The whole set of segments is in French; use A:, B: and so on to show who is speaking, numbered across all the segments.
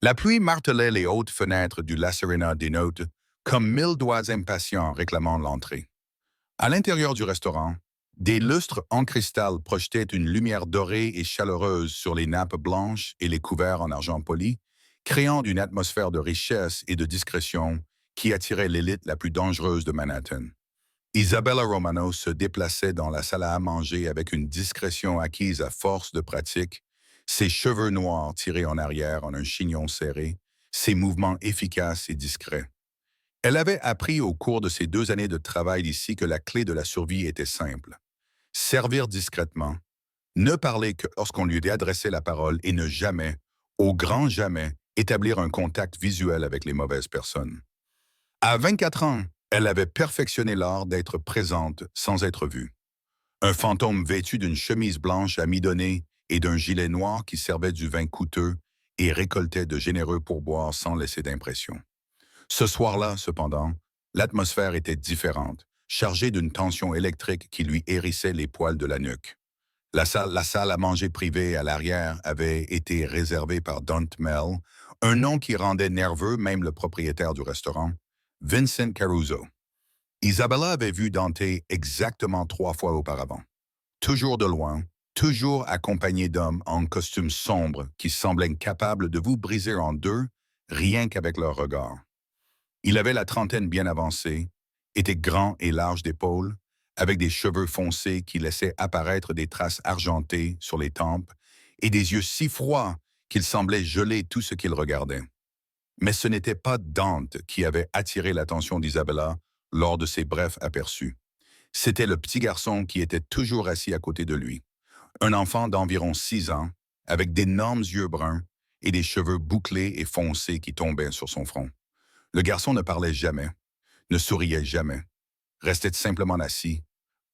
A: La pluie martelait les hautes fenêtres du La Serena Denote comme 1000 doigts impatients réclamant l'entrée. À l'intérieur du restaurant, des lustres en cristal projetaient une lumière dorée et chaleureuse sur les nappes blanches et les couverts en argent poli, créant une atmosphère de richesse et de discrétion qui attirait l'élite la plus dangereuse de Manhattan. Isabella Romano se déplaçait dans la salle à manger avec une discrétion acquise à force de pratique, ses cheveux noirs tirés en arrière en un chignon serré, ses mouvements efficaces et discrets. Elle avait appris au cours de ces 2 années de travail ici que la clé de la survie était simple. Servir discrètement, ne parler que lorsqu'on lui adressait la parole et ne jamais, au grand jamais, établir un contact visuel avec les mauvaises personnes. À 24 ans, elle avait perfectionné l'art d'être présente sans être vue. Un fantôme vêtu d'une chemise blanche amidonnée et d'un gilet noir qui servait du vin coûteux et récoltait de généreux pourboires sans laisser d'impression. Ce soir-là, cependant, l'atmosphère était différente, chargée d'une tension électrique qui lui hérissait les poils de la nuque. La salle à manger privée à l'arrière avait été réservée par Daunt Mel, un nom qui rendait nerveux même le propriétaire du restaurant, Vincent Caruso. Isabella avait vu Dante exactement 3 fois auparavant. Toujours de loin, toujours accompagné d'hommes en costume sombre qui semblaient capables de vous briser en deux, rien qu'avec leur regard. Il avait la trentaine bien avancée, était grand et large d'épaules, avec des cheveux foncés qui laissaient apparaître des traces argentées sur les tempes et des yeux si froids qu'il semblait geler tout ce qu'il regardait. Mais ce n'était pas Dante qui avait attiré l'attention d'Isabella lors de ses brefs aperçus. C'était le petit garçon qui était toujours assis à côté de lui, un enfant d'environ 6 ans, avec d'énormes yeux bruns et des cheveux bouclés et foncés qui tombaient sur son front. Le garçon ne parlait jamais, ne souriait jamais, restait simplement assis,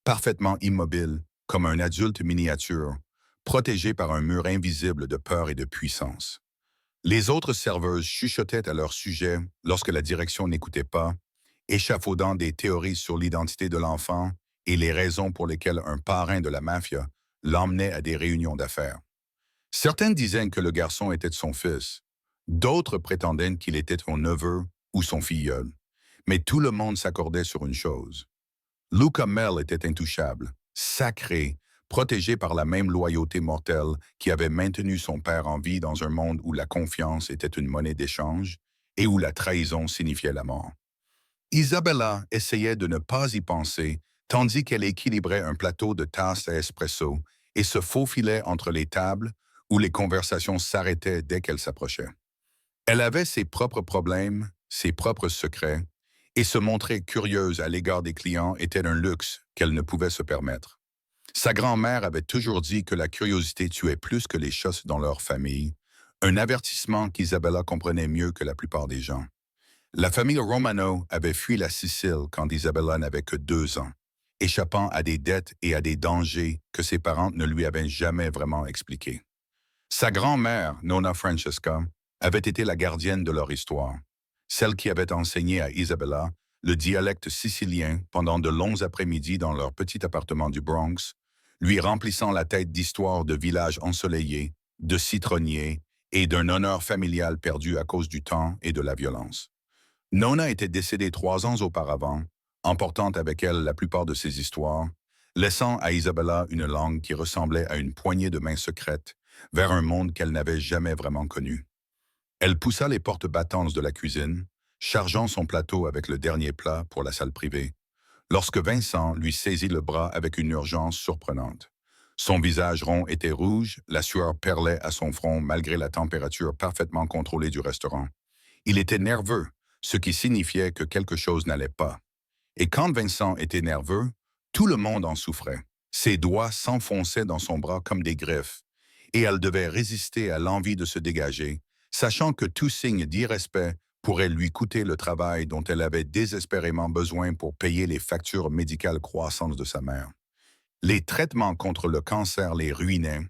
A: parfaitement immobile, comme un adulte miniature, protégé par un mur invisible de peur et de puissance. Les autres serveuses chuchotaient à leur sujet lorsque la direction n'écoutait pas, échafaudant des théories sur l'identité de l'enfant et les raisons pour lesquelles un parrain de la mafia l'emmenait à des réunions d'affaires. Certains disaient que le garçon était son fils, d'autres prétendaient qu'il était son neveu ou son filleul. Mais tout le monde s'accordait sur une chose. Luca Mel était intouchable, sacré, protégé par la même loyauté mortelle qui avait maintenu son père en vie dans un monde où la confiance était une monnaie d'échange et où la trahison signifiait la mort. Isabella essayait de ne pas y penser, tandis qu'elle équilibrait un plateau de tasses à espresso et se faufilait entre les tables où les conversations s'arrêtaient dès qu'elle s'approchait. Elle avait ses propres problèmes, ses propres secrets, et se montrer curieuse à l'égard des clients était un luxe qu'elle ne pouvait se permettre. Sa grand-mère avait toujours dit que la curiosité tuait plus que les chats dans leur famille, un avertissement qu'Isabella comprenait mieux que la plupart des gens. La famille Romano avait fui la Sicile quand Isabella n'avait que 2 ans, échappant à des dettes et à des dangers que ses parents ne lui avaient jamais vraiment expliqués. Sa grand-mère, Nonna Francesca, avait été la gardienne de leur histoire, celle qui avait enseigné à Isabella le dialecte sicilien pendant de longs après-midi dans leur petit appartement du Bronx, lui remplissant la tête d'histoires de villages ensoleillés, de citronniers et d'un honneur familial perdu à cause du temps et de la violence. Nona était décédée 3 ans auparavant, emportant avec elle la plupart de ses histoires, laissant à Isabella une langue qui ressemblait à une poignée de mains secrètes vers un monde qu'elle n'avait jamais vraiment connu. Elle poussa les portes battantes de la cuisine, chargeant son plateau avec le dernier plat pour la salle privée, lorsque Vincent lui saisit le bras avec une urgence surprenante. Son visage rond était rouge, la sueur perlait à son front malgré la température parfaitement contrôlée du restaurant. Il était nerveux, ce qui signifiait que quelque chose n'allait pas. Et quand Vincent était nerveux, tout le monde en souffrait. Ses doigts s'enfonçaient dans son bras comme des griffes, et elle devait résister à l'envie de se dégager, sachant que tout signe d'irrespect pourrait lui coûter le travail dont elle avait désespérément besoin pour payer les factures médicales croissantes de sa mère. Les traitements contre le cancer les ruinaient,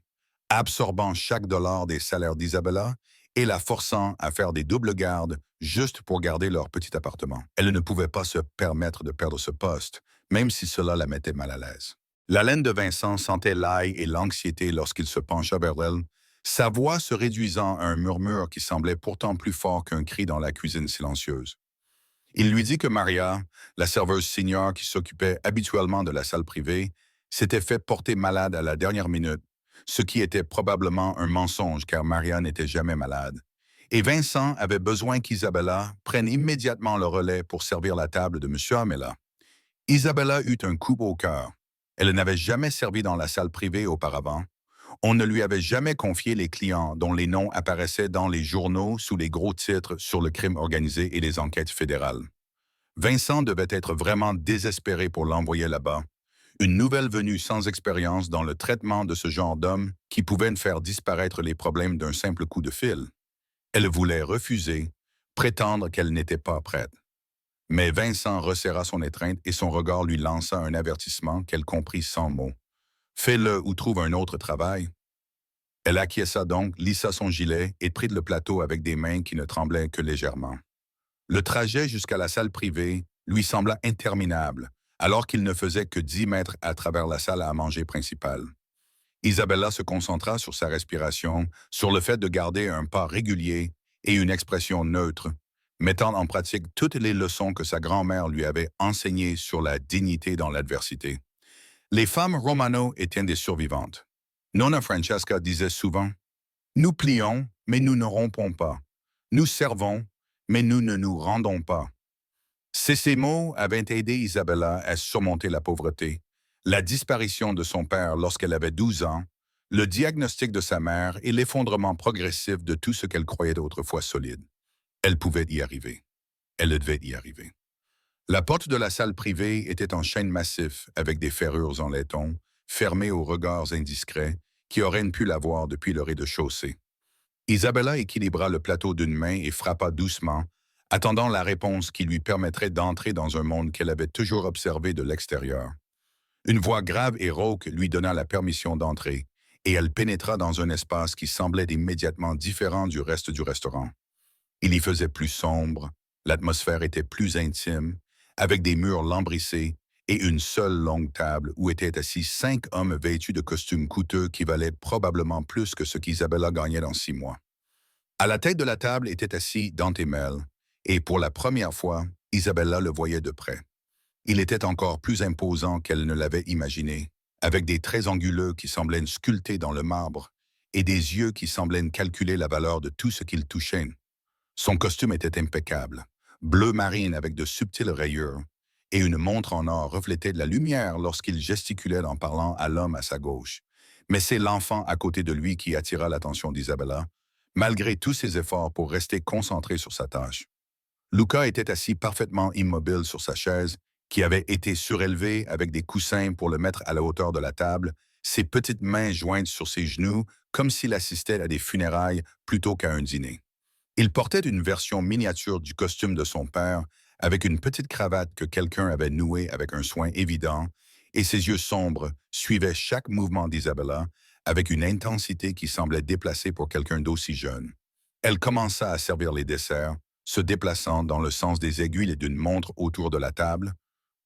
A: absorbant chaque dollar des salaires d'Isabella et la forçant à faire des doubles gardes juste pour garder leur petit appartement. Elle ne pouvait pas se permettre de perdre ce poste, même si cela la mettait mal à l'aise. L'haleine de Vincent sentait l'ail et l'anxiété lorsqu'il se pencha vers elle, sa voix se réduisant à un murmure qui semblait pourtant plus fort qu'un cri dans la cuisine silencieuse. Il lui dit que Maria, la serveuse senior qui s'occupait habituellement de la salle privée, s'était fait porter malade à la dernière minute, ce qui était probablement un mensonge car Maria n'était jamais malade. Et Vincent avait besoin qu'Isabella prenne immédiatement le relais pour servir la table de M. Amela. Isabella eut un coup au cœur. Elle n'avait jamais servi dans la salle privée auparavant. On ne lui avait jamais confié les clients dont les noms apparaissaient dans les journaux sous les gros titres sur le crime organisé et les enquêtes fédérales. Vincent devait être vraiment désespéré pour l'envoyer là-bas. Une nouvelle venue sans expérience dans le traitement de ce genre d'homme qui pouvait faire disparaître les problèmes d'un simple coup de fil. Elle voulait refuser, prétendre qu'elle n'était pas prête. Mais Vincent resserra son étreinte et son regard lui lança un avertissement qu'elle comprit sans mots. « Fais-le ou trouve un autre travail. » Elle acquiesça donc, lissa son gilet et prit le plateau avec des mains qui ne tremblaient que légèrement. Le trajet jusqu'à la salle privée lui sembla interminable, alors qu'il ne faisait que 10 mètres à travers la salle à manger principale. Isabella se concentra sur sa respiration, sur le fait de garder un pas régulier et une expression neutre, mettant en pratique toutes les leçons que sa grand-mère lui avait enseignées sur la dignité dans l'adversité. Les femmes Romano étaient des survivantes. Nonna Francesca disait souvent « Nous plions, mais nous ne rompons pas. Nous servons, mais nous ne nous rendons pas. » Ces mots avaient aidé Isabella à surmonter la pauvreté, la disparition de son père lorsqu'elle avait 12 ans, le diagnostic de sa mère et l'effondrement progressif de tout ce qu'elle croyait autrefois solide. Elle pouvait y arriver. Elle devait y arriver. La porte de la salle privée était en chêne massif avec des ferrures en laiton, fermée aux regards indiscrets qui auraient pu la voir depuis le rez-de-chaussée. Isabella équilibra le plateau d'une main et frappa doucement, attendant la réponse qui lui permettrait d'entrer dans un monde qu'elle avait toujours observé de l'extérieur. Une voix grave et rauque lui donna la permission d'entrer, et elle pénétra dans un espace qui semblait immédiatement différent du reste du restaurant. Il y faisait plus sombre, l'atmosphère était plus intime, avec des murs lambrissés et une seule longue table où étaient assis 5 hommes vêtus de costumes coûteux qui valaient probablement plus que ce qu'Isabella gagnait dans 6 mois. À la tête de la table était assis Dante Mel, et pour la première fois, Isabella le voyait de près. Il était encore plus imposant qu'elle ne l'avait imaginé, avec des traits anguleux qui semblaient sculptés dans le marbre et des yeux qui semblaient calculer la valeur de tout ce qu'il touchait. Son costume était impeccable, bleu marine avec de subtiles rayures, et une montre en or reflétait de la lumière lorsqu'il gesticulait en parlant à l'homme à sa gauche. Mais c'est l'enfant à côté de lui qui attira l'attention d'Isabella, malgré tous ses efforts pour rester concentré sur sa tâche. Luca était assis parfaitement immobile sur sa chaise, qui avait été surélevée avec des coussins pour le mettre à la hauteur de la table, ses petites mains jointes sur ses genoux, comme s'il assistait à des funérailles plutôt qu'à un dîner. Il portait une version miniature du costume de son père, avec une petite cravate que quelqu'un avait nouée avec un soin évident, et ses yeux sombres suivaient chaque mouvement d'Isabella avec une intensité qui semblait déplacée pour quelqu'un d'aussi jeune. Elle commença à servir les desserts, se déplaçant dans le sens des aiguilles d'une montre autour de la table,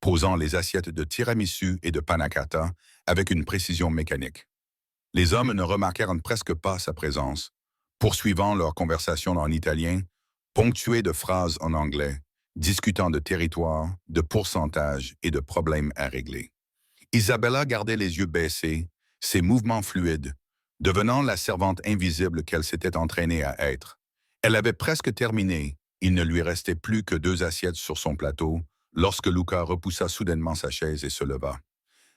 A: posant les assiettes de tiramisu et de panna cotta avec une précision mécanique. Les hommes ne remarquèrent presque pas sa présence, poursuivant leur conversation en italien, ponctuée de phrases en anglais, discutant de territoire, de pourcentage et de problèmes à régler. Isabella gardait les yeux baissés, ses mouvements fluides, devenant la servante invisible qu'elle s'était entraînée à être. Elle avait presque terminé, il ne lui restait plus que 2 assiettes sur son plateau, lorsque Luca repoussa soudainement sa chaise et se leva.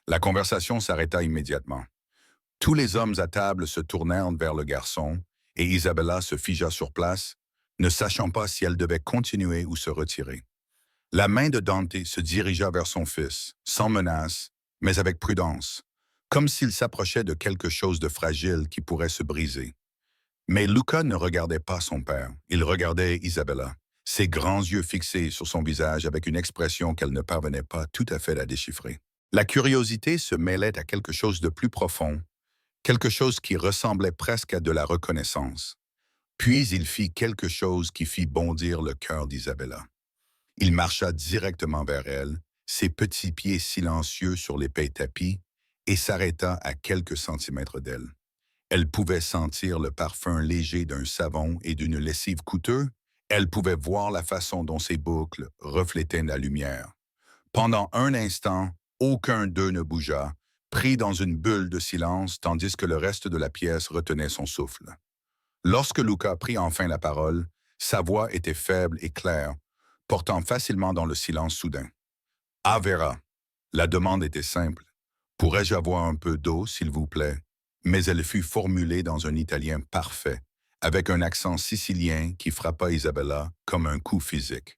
A: La conversation s'arrêta immédiatement. Tous les hommes à table se tournèrent vers le garçon, et Isabella se figea sur place, ne sachant pas si elle devait continuer ou se retirer. La main de Dante se dirigea vers son fils, sans menace, mais avec prudence, comme s'il s'approchait de quelque chose de fragile qui pourrait se briser. Mais Luca ne regardait pas son père, il regardait Isabella, ses grands yeux fixés sur son visage avec une expression qu'elle ne parvenait pas tout à fait à déchiffrer. La curiosité se mêlait à quelque chose de plus profond, quelque chose qui ressemblait presque à de la reconnaissance. Puis il fit quelque chose qui fit bondir le cœur d'Isabella. Il marcha directement vers elle, ses petits pieds silencieux sur l'épais tapis, et s'arrêta à quelques centimètres d'elle. Elle pouvait sentir le parfum léger d'un savon et d'une lessive coûteuse. Elle pouvait voir la façon dont ses boucles reflétaient la lumière. Pendant un instant, aucun d'eux ne bougea, pris dans une bulle de silence tandis que le reste de la pièce retenait son souffle. Lorsque Luca prit enfin la parole, sa voix était faible et claire, portant facilement dans le silence soudain. « Ah, Vera, la demande était simple. Pourrais-je avoir un peu d'eau, s'il vous plaît ?» Mais elle fut formulée dans un italien parfait, avec un accent sicilien qui frappa Isabella comme un coup physique.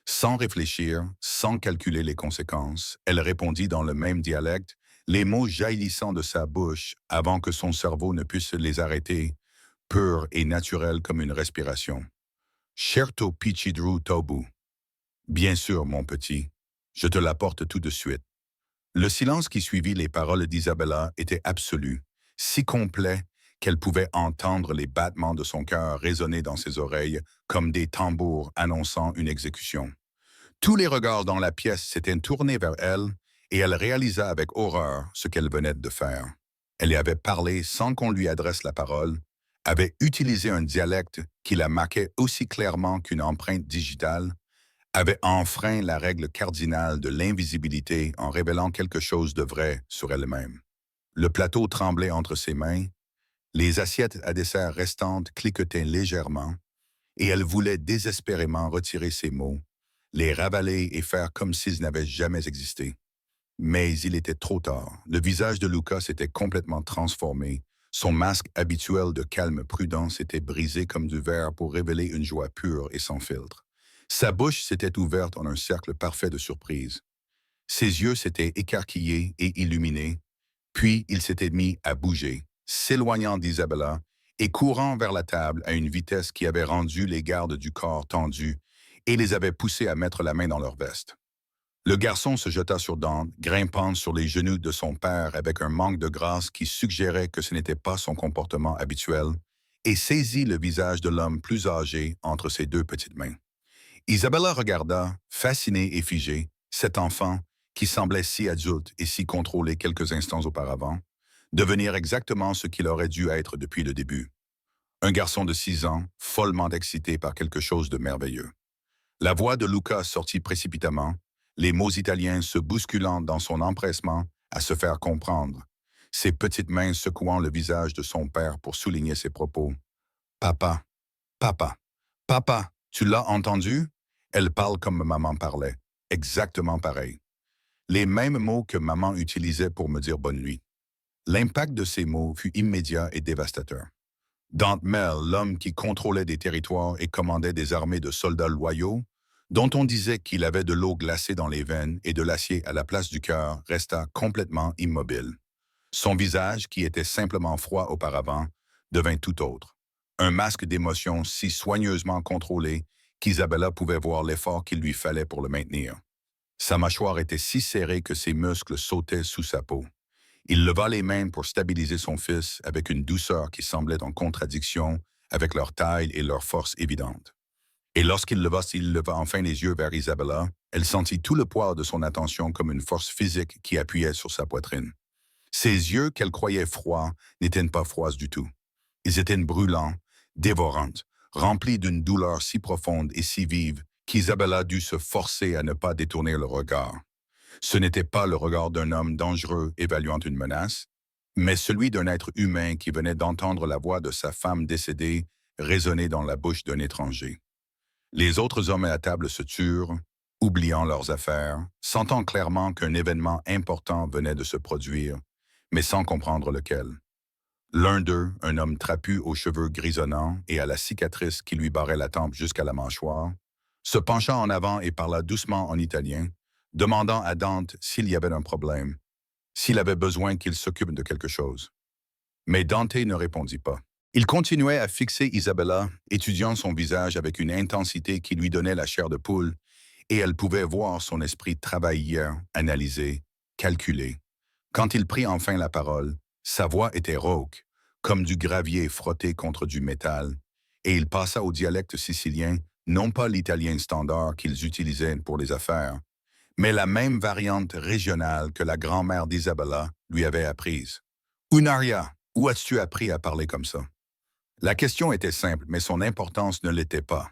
A: Sans réfléchir, sans calculer les conséquences, elle répondit dans le même dialecte, les mots jaillissant de sa bouche avant que son cerveau ne puisse les arrêter, purs et naturels comme une respiration. « Certo picidru tobu. » Bien sûr, mon petit, je te l'apporte tout de suite. Le silence qui suivit les paroles d'Isabella était absolu, si complet qu'elle pouvait entendre les battements de son cœur résonner dans ses oreilles comme des tambours annonçant une exécution. Tous les regards dans la pièce s'étaient tournés vers elle et elle réalisa avec horreur ce qu'elle venait de faire. Elle y avait parlé sans qu'on lui adresse la parole, avait utilisé un dialecte qui la marquait aussi clairement qu'une empreinte digitale, avait enfreint la règle cardinale de l'invisibilité en révélant quelque chose de vrai sur elle-même. Le plateau tremblait entre ses mains, les assiettes à dessert restantes cliquetaient légèrement, et elle voulait désespérément retirer ses mots, les ravaler et faire comme s'ils n'avaient jamais existé. Mais il était trop tard. Le visage de Luca s'était complètement transformé. Son masque habituel de calme prudence était brisé comme du verre pour révéler une joie pure et sans filtre. Sa bouche s'était ouverte en un cercle parfait de surprise. Ses yeux s'étaient écarquillés et illuminés, puis il s'était mis à bouger, s'éloignant d'Isabella et courant vers la table à une vitesse qui avait rendu les gardes du corps tendus et les avait poussés à mettre la main dans leur veste. Le garçon se jeta sur Dante, grimpant sur les genoux de son père avec un manque de grâce qui suggérait que ce n'était pas son comportement habituel, et saisit le visage de l'homme plus âgé entre ses deux petites mains. Isabella regarda, fascinée et figée, cet enfant, qui semblait si adulte et si contrôlé quelques instants auparavant, devenir exactement ce qu'il aurait dû être depuis le début. Un garçon de 6 ans, follement excité par quelque chose de merveilleux. La voix de Luca sortit précipitamment, les mots italiens se bousculant dans son empressement à se faire comprendre, ses petites mains secouant le visage de son père pour souligner ses propos. « Papa, papa, papa, tu l'as entendu? Elle parle comme maman parlait, exactement pareil. Les mêmes mots que maman utilisait pour me dire bonne nuit. » L'impact de ces mots fut immédiat et dévastateur. Dante Mel, l'homme qui contrôlait des territoires et commandait des armées de soldats loyaux, dont on disait qu'il avait de l'eau glacée dans les veines et de l'acier à la place du cœur, resta complètement immobile. Son visage, qui était simplement froid auparavant, devint tout autre. Un masque d'émotion si soigneusement contrôlé qu'Isabella pouvait voir l'effort qu'il lui fallait pour le maintenir. Sa mâchoire était si serrée que ses muscles sautaient sous sa peau. Il leva les mains pour stabiliser son fils avec une douceur qui semblait en contradiction avec leur taille et leur force évidente. Et lorsqu'il leva enfin les yeux vers Isabella, elle sentit tout le poids de son attention comme une force physique qui appuyait sur sa poitrine. Ses yeux, qu'elle croyait froids, n'étaient pas froids du tout. Ils étaient brûlants, dévorants, remplis d'une douleur si profonde et si vive qu'Isabella dut se forcer à ne pas détourner le regard. Ce n'était pas le regard d'un homme dangereux évaluant une menace, mais celui d'un être humain qui venait d'entendre la voix de sa femme décédée résonner dans la bouche d'un étranger. Les autres hommes à la table se turent, oubliant leurs affaires, sentant clairement qu'un événement important venait de se produire, mais sans comprendre lequel. L'un d'eux, un homme trapu aux cheveux grisonnants et à la cicatrice qui lui barrait la tempe jusqu'à la mâchoire, se pencha en avant et parla doucement en italien, demandant à Dante s'il y avait un problème, s'il avait besoin qu'il s'occupe de quelque chose. Mais Dante ne répondit pas. Il continuait à fixer Isabella, étudiant son visage avec une intensité qui lui donnait la chair de poule, et elle pouvait voir son esprit travailler, analyser, calculer. Quand il prit enfin la parole, sa voix était rauque, comme du gravier frotté contre du métal, et il passa au dialecte sicilien, non pas l'italien standard qu'ils utilisaient pour les affaires, mais la même variante régionale que la grand-mère d'Isabella lui avait apprise. « Unaria, Où as-tu appris à parler comme ça? La question était simple, mais son importance ne l'était pas.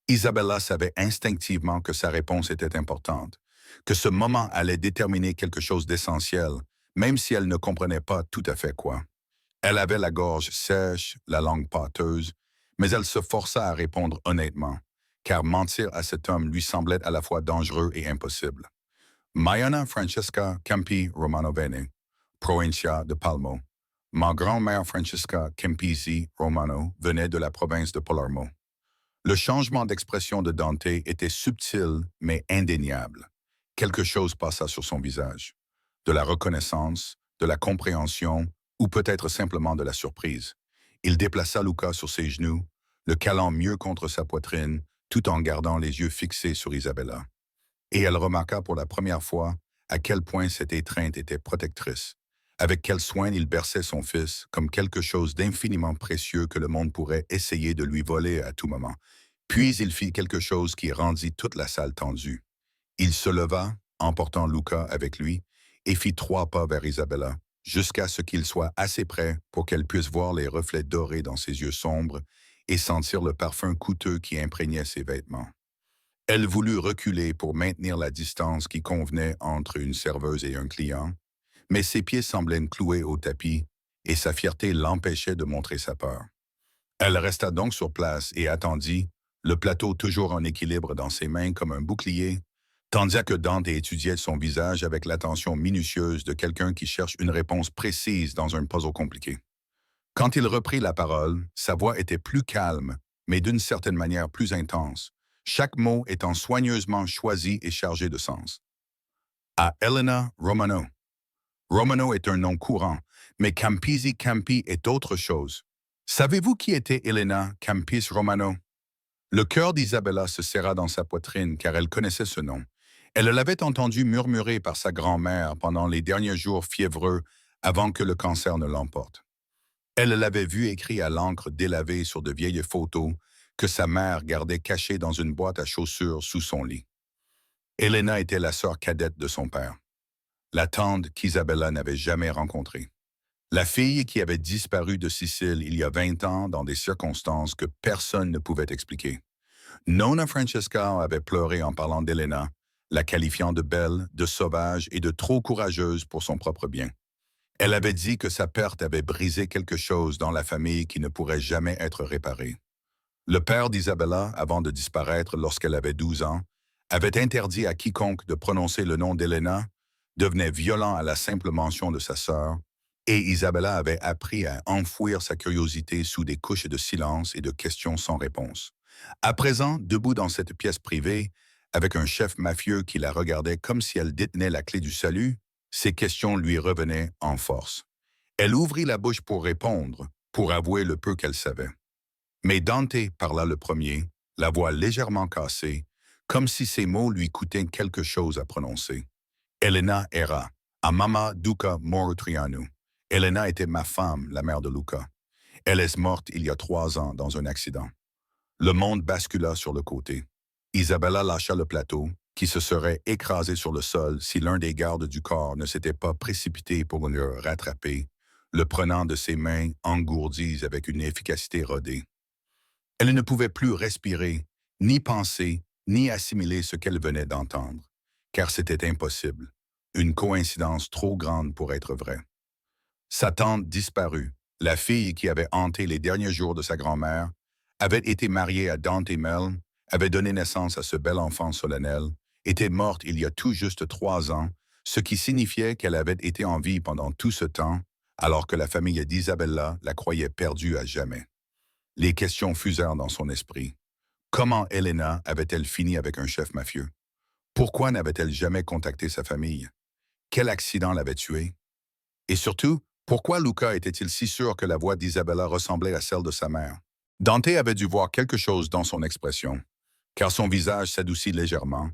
A: Isabella savait instinctivement que sa réponse était importante, que ce moment allait déterminer quelque chose d'essentiel, même si elle ne comprenait pas tout à fait quoi. Elle avait la gorge sèche, la langue pâteuse, mais elle se força à répondre honnêtement, car mentir à cet homme lui semblait à la fois dangereux et impossible. Mariana Francesca Campi Romano Bene, provincia de Palmo. Ma grand-mère Francesca Campisi Romano venait de la province de Palermo. Le changement d'expression de Dante était subtil mais indéniable. Quelque chose passa sur son visage. De la reconnaissance, de la compréhension ou peut-être simplement de la surprise. Il déplaça Luca sur ses genoux, le calant mieux contre sa poitrine, tout en gardant les yeux fixés sur Isabella. Et elle remarqua pour la première fois à quel point cette étreinte était protectrice, avec quel soin il berçait son fils comme quelque chose d'infiniment précieux que le monde pourrait essayer de lui voler à tout moment. Puis il fit quelque chose qui rendit toute la salle tendue. Il se leva, emportant Luca avec lui, et fit 3 pas vers Isabella, jusqu'à ce qu'il soit assez près pour qu'elle puisse voir les reflets dorés dans ses yeux sombres et sentir le parfum coûteux qui imprégnait ses vêtements. Elle voulut reculer pour maintenir la distance qui convenait entre une serveuse et un client, mais ses pieds semblaient cloués au tapis et sa fierté l'empêchait de montrer sa peur. Elle resta donc sur place et attendit, le plateau toujours en équilibre dans ses mains comme un bouclier, tandis que Dante étudiait son visage avec l'attention minutieuse de quelqu'un qui cherche une réponse précise dans un puzzle compliqué. Quand il reprit la parole, sa voix était plus calme, mais d'une certaine manière plus intense, chaque mot étant soigneusement choisi et chargé de sens. À Elena Romano. Romano est un nom courant, mais Campisi Campi est autre chose. Savez-vous qui était Elena Campis Romano? Le cœur d'Isabella se serra dans sa poitrine car elle connaissait ce nom. Elle l'avait entendu murmurer par sa grand-mère pendant les derniers jours fiévreux avant que le cancer ne l'emporte. Elle l'avait vu écrit à l'encre délavée sur de vieilles photos que sa mère gardait cachées dans une boîte à chaussures sous son lit. Elena était la sœur cadette de son père, la tante qu'Isabella n'avait jamais rencontrée. La fille qui avait disparu de Sicile il y a 20 ans dans des circonstances que personne ne pouvait expliquer. Nonna Francesca avait pleuré en parlant d'Elena, la qualifiant de belle, de sauvage et de trop courageuse pour son propre bien. Elle avait dit que sa perte avait brisé quelque chose dans la famille qui ne pourrait jamais être réparé. Le père d'Isabella, avant de disparaître lorsqu'elle avait 12 ans, avait interdit à quiconque de prononcer le nom d'Elena, devenait violent à la simple mention de sa sœur, et Isabella avait appris à enfouir sa curiosité sous des couches de silence et de questions sans réponse. À présent, debout dans cette pièce privée, avec un chef mafieux qui la regardait comme si elle détenait la clé du salut, ses questions lui revenaient en force. Elle ouvrit la bouche pour répondre, pour avouer le peu qu'elle savait. Mais Dante parla le premier, la voix légèrement cassée, comme si ces mots lui coûtaient quelque chose à prononcer. Elena era, a mama Duca Morotrianu. Elena était ma femme, la mère de Luca. Elle est morte il y a 3 ans dans un accident. Le monde bascula sur le côté. Isabella lâcha le plateau, qui se serait écrasé sur le sol si l'un des gardes du corps ne s'était pas précipité pour le rattraper, le prenant de ses mains engourdies avec une efficacité rodée. Elle ne pouvait plus respirer, ni penser, ni assimiler ce qu'elle venait d'entendre, car c'était impossible, une coïncidence trop grande pour être vraie. Sa tante disparue, la fille qui avait hanté les derniers jours de sa grand-mère, avait été mariée à Dante Mel, avait donné naissance à ce bel enfant solennel, était morte il y a tout juste 3 ans, ce qui signifiait qu'elle avait été en vie pendant tout ce temps, alors que la famille d'Isabella la croyait perdue à jamais. Les questions fusèrent dans son esprit. Comment Elena avait-elle fini avec un chef mafieux? Pourquoi n'avait-elle jamais contacté sa famille? Quel accident l'avait tuée? Et surtout, pourquoi Luca était-il si sûr que la voix d'Isabella ressemblait à celle de sa mère? Dante avait dû voir quelque chose dans son expression, car son visage s'adoucit légèrement.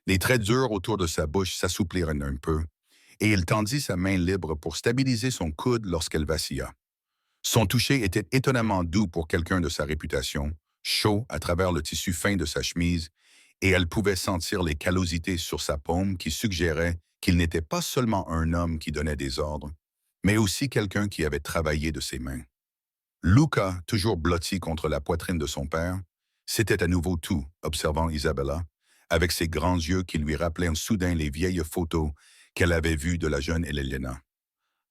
A: Les traits durs autour de sa bouche s'assouplirent un peu, et il tendit sa main libre pour stabiliser son coude lorsqu'elle vacilla. Son toucher était étonnamment doux pour quelqu'un de sa réputation, chaud à travers le tissu fin de sa chemise, et elle pouvait sentir les callosités sur sa paume qui suggéraient qu'il n'était pas seulement un homme qui donnait des ordres, mais aussi quelqu'un qui avait travaillé de ses mains. Luca, toujours blotti contre la poitrine de son père, c'était à nouveau tout, observant Isabella, avec ses grands yeux qui lui rappelaient soudain les vieilles photos qu'elle avait vues de la jeune Elena.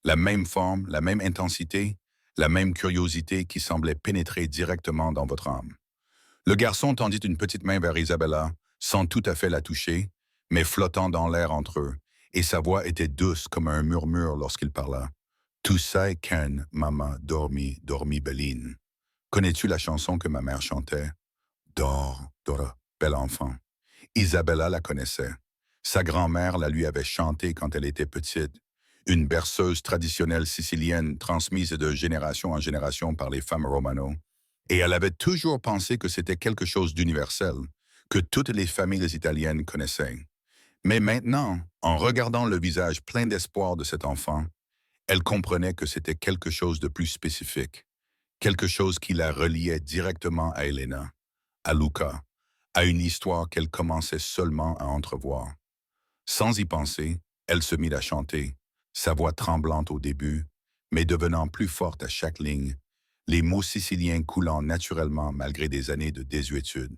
A: La même forme, la même intensité, la même curiosité qui semblait pénétrer directement dans votre âme. Le garçon tendit une petite main vers Isabella, sans tout à fait la toucher, mais flottant dans l'air entre eux, et sa voix était douce comme un murmure lorsqu'il parla. Tu sais qu'un maman dormi, dormi Beline. Connais-tu la chanson que ma mère chantait? Dors, dors, bel enfant. Isabella la connaissait. Sa grand-mère la lui avait chantée quand elle était petite, une berceuse traditionnelle sicilienne transmise de génération en génération par les femmes romano. Et elle avait toujours pensé que c'était quelque chose d'universel, que toutes les familles italiennes connaissaient. Mais maintenant, en regardant le visage plein d'espoir de cet enfant, elle comprenait que c'était quelque chose de plus spécifique, quelque chose qui la reliait directement à Elena, à Luca, à une histoire qu'elle commençait seulement à entrevoir. Sans y penser, elle se mit à chanter, sa voix tremblante au début, mais devenant plus forte à chaque ligne, les mots siciliens coulant naturellement malgré des années de désuétude.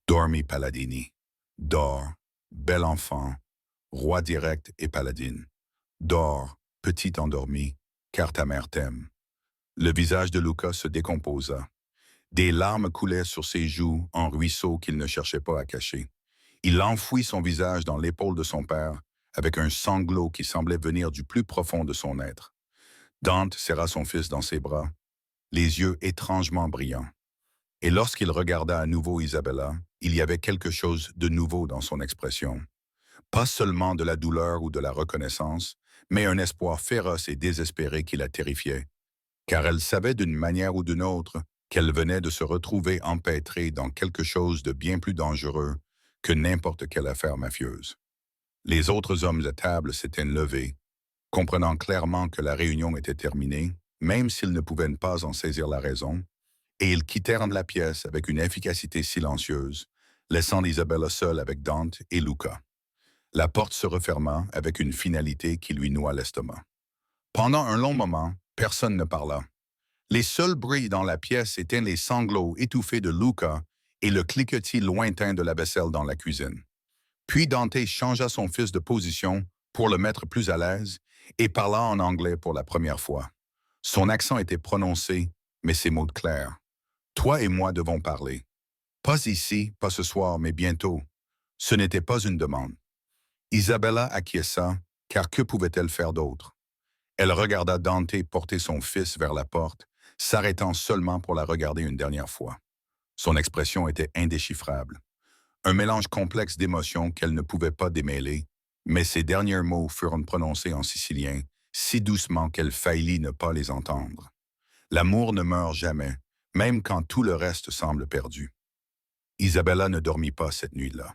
A: Dormi Paladini. Dors, bel enfant, roi direct et paladine. Dors, petit endormi, car ta mère t'aime. Le visage de Luca se décomposa. Des larmes coulaient sur ses joues en ruisseaux qu'il ne cherchait pas à cacher. Il enfouit son visage dans l'épaule de son père, avec un sanglot qui semblait venir du plus profond de son être. Dante serra son fils dans ses bras, les yeux étrangement brillants. Et lorsqu'il regarda à nouveau Isabella, il y avait quelque chose de nouveau dans son expression. Pas seulement de la douleur ou de la reconnaissance, mais un espoir féroce et désespéré qui la terrifiait, car elle savait d'une manière ou d'une autre qu'elle venait de se retrouver empêtrée dans quelque chose de bien plus dangereux que n'importe quelle affaire mafieuse. Les autres hommes à table s'étaient levés, comprenant clairement que la réunion était terminée, même s'ils ne pouvaient pas en saisir la raison, et ils quittèrent la pièce avec une efficacité silencieuse, laissant Isabella seule avec Dante et Luca. La porte se referma avec une finalité qui lui noua l'estomac. Pendant un long moment, personne ne parla. Les seuls bruits dans la pièce étaient les sanglots étouffés de Luca et le cliquetis lointain de la vaisselle dans la cuisine. Puis Dante changea son fils de position pour le mettre plus à l'aise et parla en anglais pour la première fois. Son accent était prononcé, mais ses mots clairs. Toi et moi devons parler. Pas ici, pas ce soir, mais bientôt. Ce n'était pas une demande. Isabella acquiesça, car que pouvait-elle faire d'autre? Elle regarda Dante porter son fils vers la porte, s'arrêtant seulement pour la regarder une dernière fois. Son expression était indéchiffrable. Un mélange complexe d'émotions qu'elle ne pouvait pas démêler, mais ses derniers mots furent prononcés en sicilien, si doucement qu'elle faillit ne pas les entendre. L'amour ne meurt jamais, même quand tout le reste semble perdu. Isabella ne dormit pas cette nuit-là.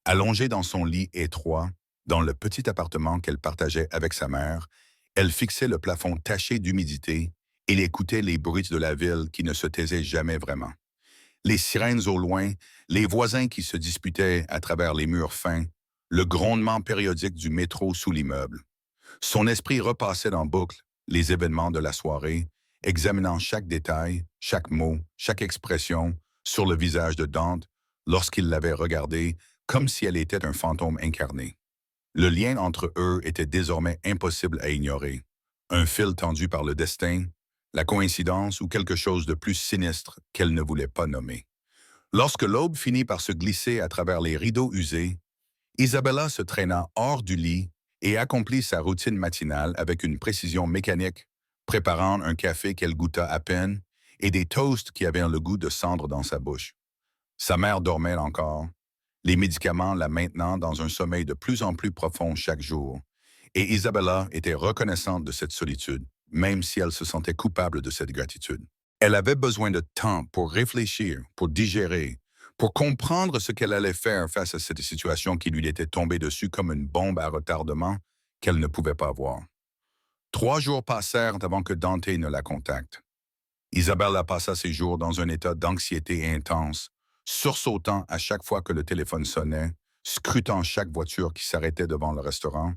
A: Allongée dans son lit étroit, dans le petit appartement qu'elle partageait avec sa mère, elle fixait le plafond taché d'humidité et écoutait les bruits de la ville qui ne se taisaient jamais vraiment. Les sirènes au loin, les voisins qui se disputaient à travers les murs fins, le grondement périodique du métro sous l'immeuble. Son esprit repassait en boucle les événements de la soirée, examinant chaque détail, chaque mot, chaque expression sur le visage de Dante lorsqu'il l'avait regardée comme si elle était un fantôme incarné. Le lien entre eux était désormais impossible à ignorer. Un fil tendu par le destin, la coïncidence ou quelque chose de plus sinistre qu'elle ne voulait pas nommer. Lorsque l'aube finit par se glisser à travers les rideaux usés, Isabella se traîna hors du lit et accomplit sa routine matinale avec une précision mécanique, préparant un café qu'elle goûta à peine et des toasts qui avaient le goût de cendre dans sa bouche. Sa mère dormait encore, les médicaments la maintenant dans un sommeil de plus en plus profond chaque jour, et Isabella était reconnaissante de cette solitude, même si elle se sentait coupable de cette gratitude. Elle avait besoin de temps pour réfléchir, pour digérer, pour comprendre ce qu'elle allait faire face à cette situation qui lui était tombée dessus comme une bombe à retardement qu'elle ne pouvait pas voir. 3 jours passèrent avant que Dante ne la contacte. Isabella passa ses jours dans un état d'anxiété intense, sursautant à chaque fois que le téléphone sonnait, scrutant chaque voiture qui s'arrêtait devant le restaurant,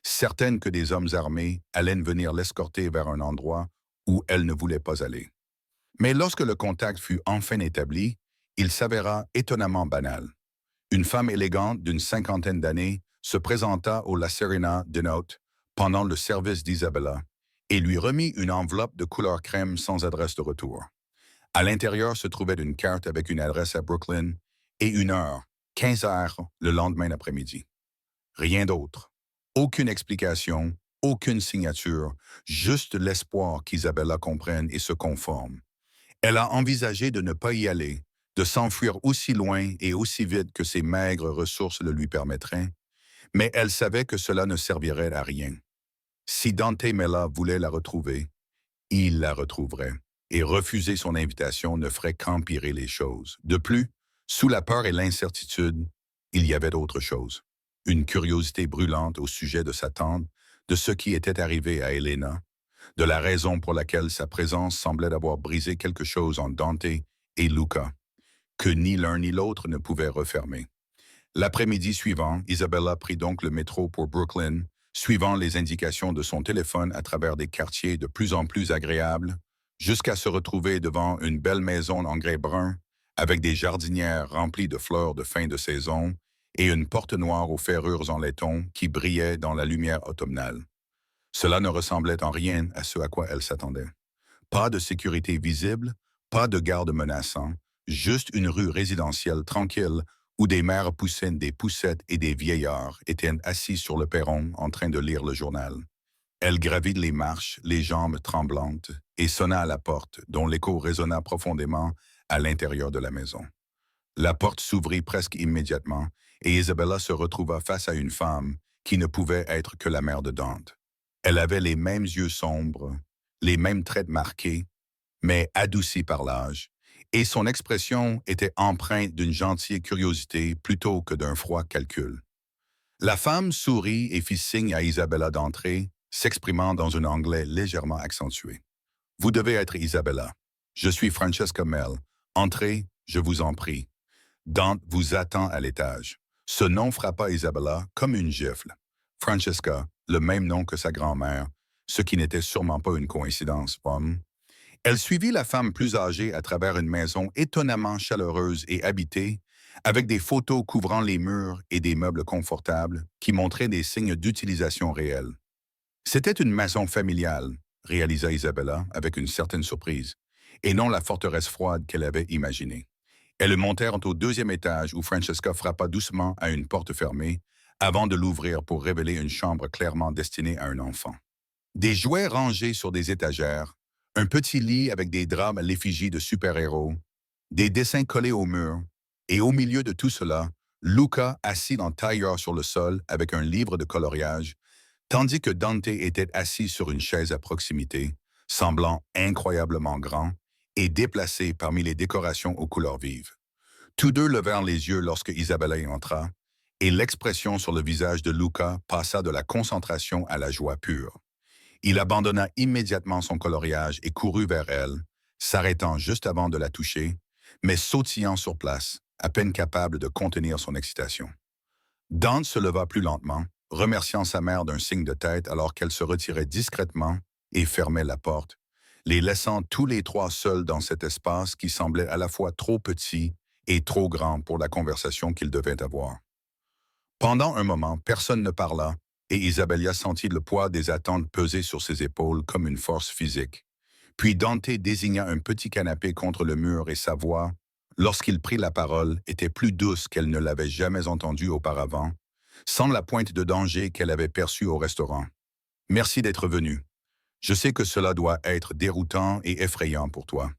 A: certaine que des hommes armés allaient venir l'escorter vers un endroit où elle ne voulait pas aller. Mais lorsque le contact fut enfin établi, il s'avéra étonnamment banal. Une femme élégante d'une cinquantaine d'années se présenta au La Serena Denote pendant le service d'Isabella et lui remit une enveloppe de couleur crème sans adresse de retour. À l'intérieur se trouvait une carte avec une adresse à Brooklyn et une heure, 15 heures, le lendemain après-midi. Rien d'autre. Aucune explication, aucune signature, juste l'espoir qu'Isabella comprenne et se conforme. Elle a envisagé de ne pas y aller, de s'enfuir aussi loin et aussi vite que ses maigres ressources le lui permettraient, mais elle savait que cela ne servirait à rien. Si Dante Mella voulait la retrouver, il la retrouverait, et refuser son invitation ne ferait qu'empirer les choses. De plus, sous la peur et l'incertitude, il y avait d'autres choses. Une curiosité brûlante au sujet de sa tante, de ce qui était arrivé à Elena, de la raison pour laquelle sa présence semblait avoir brisé quelque chose en Dante et Luca, que ni l'un ni l'autre ne pouvaient refermer. L'après-midi suivant, Isabella prit donc le métro pour Brooklyn, suivant les indications de son téléphone à travers des quartiers de plus en plus agréables, jusqu'à se retrouver devant une belle maison en grès brun, avec des jardinières remplies de fleurs de fin de saison et une porte noire aux ferrures en laiton qui brillait dans la lumière automnale. Cela ne ressemblait en rien à ce à quoi elle s'attendait. Pas de sécurité visible, pas de garde menaçant, juste une rue résidentielle tranquille où des mères poussaient des poussettes et des vieillards étaient assis sur le perron en train de lire le journal. Elle gravit les marches, les jambes tremblantes, et sonna à la porte, dont l'écho résonna profondément à l'intérieur de la maison. La porte s'ouvrit presque immédiatement, et Isabella se retrouva face à une femme qui ne pouvait être que la mère de Dante. Elle avait les mêmes yeux sombres, les mêmes traits marqués, mais adoucis par l'âge, et son expression était empreinte d'une gentille curiosité plutôt que d'un froid calcul. La femme sourit et fit signe à Isabella d'entrer, s'exprimant dans un anglais légèrement accentué. Vous devez être Isabella. Je suis Francesca Mell. Entrez, je vous en prie. Dante vous attend à l'étage. Ce nom frappa Isabella comme une gifle. Francesca, le même nom que sa grand-mère, ce qui n'était sûrement pas une coïncidence, pomme. Elle suivit la femme plus âgée à travers une maison étonnamment chaleureuse et habitée, avec des photos couvrant les murs et des meubles confortables qui montraient des signes d'utilisation réelle. C'était une maison familiale, réalisa Isabella avec une certaine surprise, et non la forteresse froide qu'elle avait imaginée. Elles montèrent au deuxième étage où Francesca frappa doucement à une porte fermée avant de l'ouvrir pour révéler une chambre clairement destinée à un enfant. Des jouets rangés sur des étagères, un petit lit avec des draps à l'effigie de super-héros, des dessins collés au mur, et au milieu de tout cela, Luca assis en tailleur sur le sol avec un livre de coloriage, tandis que Dante était assis sur une chaise à proximité, semblant incroyablement grand et déplacé parmi les décorations aux couleurs vives. Tous deux levèrent les yeux lorsque Isabella y entra, et l'expression sur le visage de Luca passa de la concentration à la joie pure. Il abandonna immédiatement son coloriage et courut vers elle, s'arrêtant juste avant de la toucher, mais sautillant sur place, à peine capable de contenir son excitation. Dante se leva plus lentement, remerciant sa mère d'un signe de tête alors qu'elle se retirait discrètement et fermait la porte, les laissant tous les trois seuls dans cet espace qui semblait à la fois trop petit et trop grand pour la conversation qu'ils devaient avoir. Pendant un moment, personne ne parla, et Isabella sentit le poids des attentes peser sur ses épaules comme une force physique. Puis Dante désigna un petit canapé contre le mur et sa voix, lorsqu'il prit la parole, était plus douce qu'elle ne l'avait jamais entendue auparavant, sans la pointe de danger qu'elle avait perçue au restaurant. « Merci d'être venu. Je sais que cela doit être déroutant et effrayant pour toi.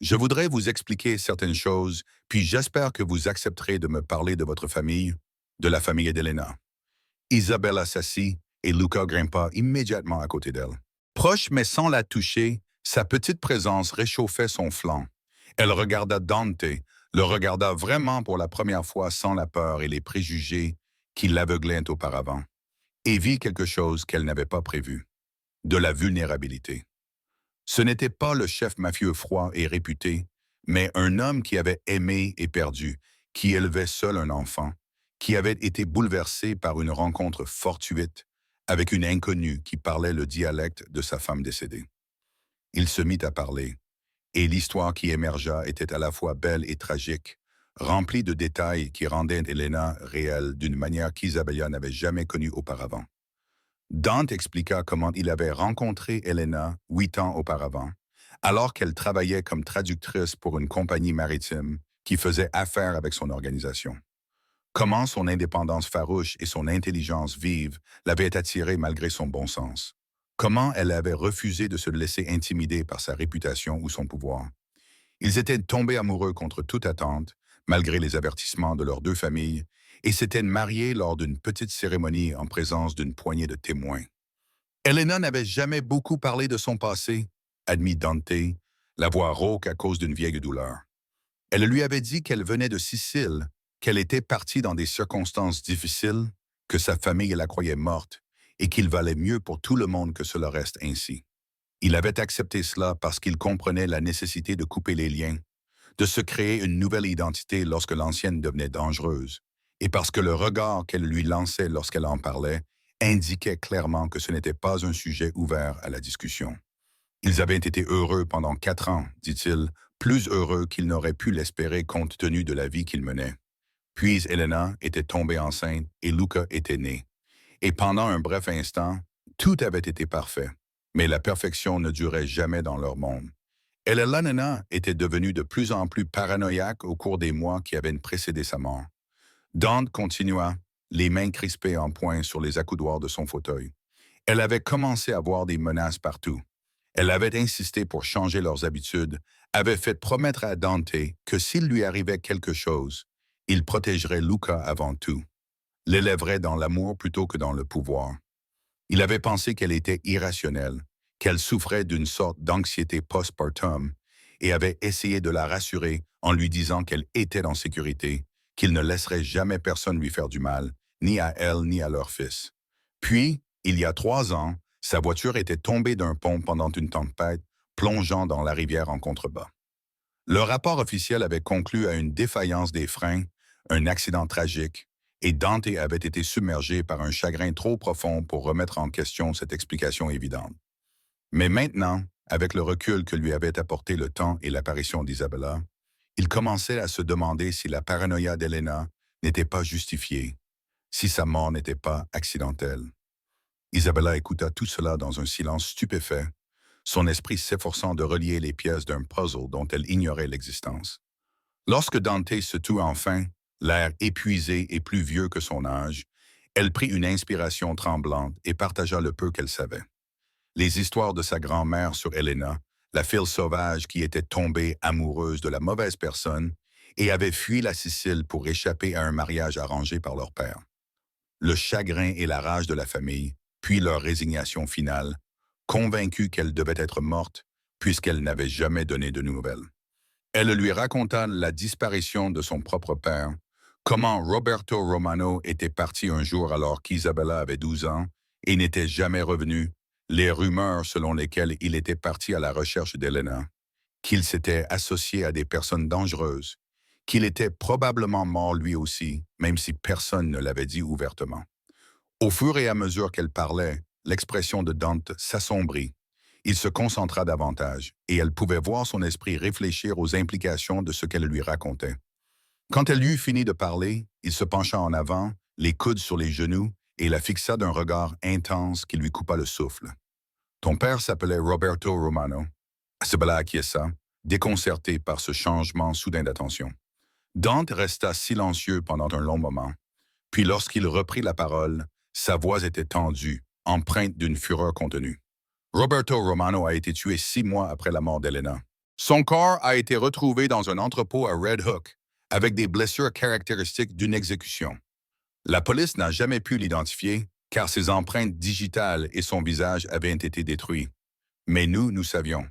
A: Je voudrais vous expliquer certaines choses, puis j'espère que vous accepterez de me parler de votre famille, de la famille d'Elena. » Isabella s'assit et Luca grimpa immédiatement à côté d'elle. Proche mais sans la toucher, sa petite présence réchauffait son flanc. Elle regarda Dante, le regarda vraiment pour la première fois sans la peur et les préjugés qui l'aveuglaient auparavant, et vit quelque chose qu'elle n'avait pas prévu, de la vulnérabilité. Ce n'était pas le chef mafieux froid et réputé, mais un homme qui avait aimé et perdu, qui élevait seul un enfant, qui avait été bouleversé par une rencontre fortuite, avec une inconnue qui parlait le dialecte de sa femme décédée. Il se mit à parler, et l'histoire qui émergea était à la fois belle et tragique, remplie de détails qui rendaient Elena réelle d'une manière qu'Isabella n'avait jamais connue auparavant. Dante expliqua comment il avait rencontré Elena 8 ans auparavant, alors qu'elle travaillait comme traductrice pour une compagnie maritime qui faisait affaire avec son organisation. Comment son indépendance farouche et son intelligence vive l'avaient attirée malgré son bon sens. Comment elle avait refusé de se laisser intimider par sa réputation ou son pouvoir. Ils étaient tombés amoureux contre toute attente, malgré les avertissements de leurs deux familles, et s'étaient mariés lors d'une petite cérémonie en présence d'une poignée de témoins. Elena n'avait jamais beaucoup parlé de son passé, admit Dante, la voix rauque à cause d'une vieille douleur. Elle lui avait dit qu'elle venait de Sicile, qu'elle était partie dans des circonstances difficiles, que sa famille la croyait morte et qu'il valait mieux pour tout le monde que cela reste ainsi. Il avait accepté cela parce qu'il comprenait la nécessité de couper les liens, de se créer une nouvelle identité lorsque l'ancienne devenait dangereuse, et parce que le regard qu'elle lui lançait lorsqu'elle en parlait indiquait clairement que ce n'était pas un sujet ouvert à la discussion. Ils avaient été heureux pendant 4 ans, dit-il, plus heureux qu'ils n'auraient pu l'espérer compte tenu de la vie qu'ils menaient. Puis Elena était tombée enceinte et Luca était né. Et pendant un bref instant, tout avait été parfait. Mais la perfection ne durait jamais dans leur monde. Elena était devenue de plus en plus paranoïaque au cours des mois qui avaient précédé sa mort. Dante continua, les mains crispées en poing sur les accoudoirs de son fauteuil. Elle avait commencé à voir des menaces partout. Elle avait insisté pour changer leurs habitudes, avait fait promettre à Dante que s'il lui arrivait quelque chose, il protégerait Luca avant tout, l'élèverait dans l'amour plutôt que dans le pouvoir. Il avait pensé qu'elle était irrationnelle, qu'elle souffrait d'une sorte d'anxiété postpartum et avait essayé de la rassurer en lui disant qu'elle était en sécurité, qu'il ne laisserait jamais personne lui faire du mal, ni à elle ni à leur fils. Puis, il y a 3 ans, sa voiture était tombée d'un pont pendant une tempête, plongeant dans la rivière en contrebas. Le rapport officiel avait conclu à une défaillance des freins, un accident tragique, et Dante avait été submergé par un chagrin trop profond pour remettre en question cette explication évidente. Mais maintenant, avec le recul que lui avait apporté le temps et l'apparition d'Isabella, il commençait à se demander si la paranoïa d'Elena n'était pas justifiée, si sa mort n'était pas accidentelle. Isabella écouta tout cela dans un silence stupéfait, son esprit s'efforçant de relier les pièces d'un puzzle dont elle ignorait l'existence. Lorsque Dante se tut enfin, l'air épuisé et plus vieux que son âge, elle prit une inspiration tremblante et partagea le peu qu'elle savait. Les histoires de sa grand-mère sur Elena, la fille sauvage qui était tombée amoureuse de la mauvaise personne et avait fui la Sicile pour échapper à un mariage arrangé par leur père. Le chagrin et la rage de la famille, puis leur résignation finale, convaincue qu'elle devait être morte puisqu'elle n'avait jamais donné de nouvelles. Elle lui raconta la disparition de son propre père, comment Roberto Romano était parti un jour alors qu'Isabella avait 12 ans et n'était jamais revenu, les rumeurs selon lesquelles il était parti à la recherche d'Elena, qu'il s'était associé à des personnes dangereuses, qu'il était probablement mort lui aussi, même si personne ne l'avait dit ouvertement. Au fur et à mesure qu'elle parlait, l'expression de Dante s'assombrit. Il se concentra davantage, et elle pouvait voir son esprit réfléchir aux implications de ce qu'elle lui racontait. Quand elle eut fini de parler, il se pencha en avant, les coudes sur les genoux, et la fixa d'un regard intense qui lui coupa le souffle. « Ton père s'appelait Roberto Romano. » Isabella acquiesça, déconcertée par ce changement soudain d'attention. Dante resta silencieux pendant un long moment. Puis lorsqu'il reprit la parole, sa voix était tendue, empreinte d'une fureur contenue. Roberto Romano a été tué 6 mois après la mort d'Elena. Son corps a été retrouvé dans un entrepôt à Red Hook, avec des blessures caractéristiques d'une exécution. La police n'a jamais pu l'identifier, car ses empreintes digitales et son visage avaient été détruits. Mais nous savions.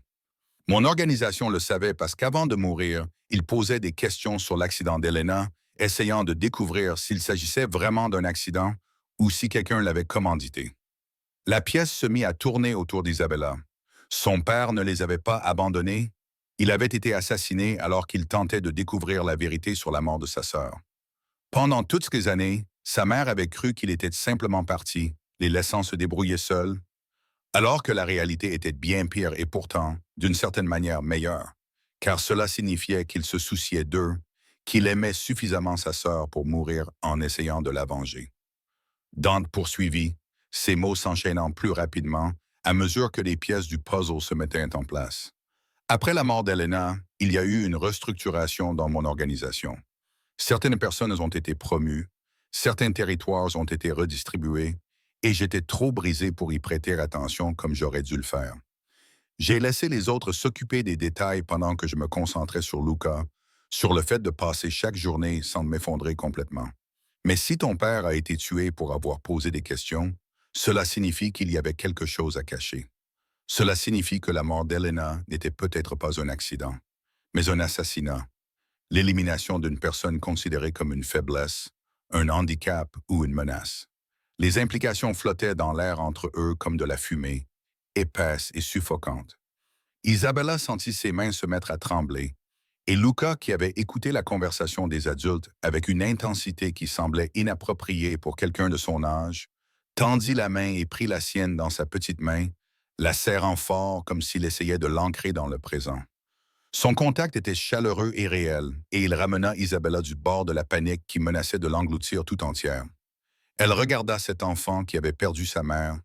A: Mon organisation le savait parce qu'avant de mourir, il posait des questions sur l'accident d'Elena, essayant de découvrir s'il s'agissait vraiment d'un accident ou si quelqu'un l'avait commandité. La pièce se mit à tourner autour d'Isabella. Son père ne les avait pas abandonnés. Il avait été assassiné alors qu'il tentait de découvrir la vérité sur la mort de sa sœur. Pendant toutes ces années, sa mère avait cru qu'il était simplement parti, les laissant se débrouiller seuls, alors que la réalité était bien pire et pourtant, d'une certaine manière, meilleure, car cela signifiait qu'il se souciait d'eux, qu'il aimait suffisamment sa sœur pour mourir en essayant de la venger. Dante poursuivit, ses mots s'enchaînant plus rapidement à mesure que les pièces du puzzle se mettaient en place. Après la mort d'Elena, il y a eu une restructuration dans mon organisation. Certaines personnes ont été promues, certains territoires ont été redistribués, et j'étais trop brisé pour y prêter attention comme j'aurais dû le faire. J'ai laissé les autres s'occuper des détails pendant que je me concentrais sur Luca, sur le fait de passer chaque journée sans m'effondrer complètement. Mais si ton père a été tué pour avoir posé des questions, cela signifie qu'il y avait quelque chose à cacher. Cela signifie que la mort d'Elena n'était peut-être pas un accident, mais un assassinat, l'élimination d'une personne considérée comme une faiblesse, un handicap ou une menace. Les implications flottaient dans l'air entre eux comme de la fumée, épaisse et suffocante. Isabella sentit ses mains se mettre à trembler, et Luca, qui avait écouté la conversation des adultes avec une intensité qui semblait inappropriée pour quelqu'un de son âge, tendit la main et prit la sienne dans sa petite main, la serrant fort comme s'il essayait de l'ancrer dans le présent. Son contact était chaleureux et réel, et il ramena Isabella du bord de la panique qui menaçait de l'engloutir tout entière. Elle regarda cet enfant qui avait perdu sa mère,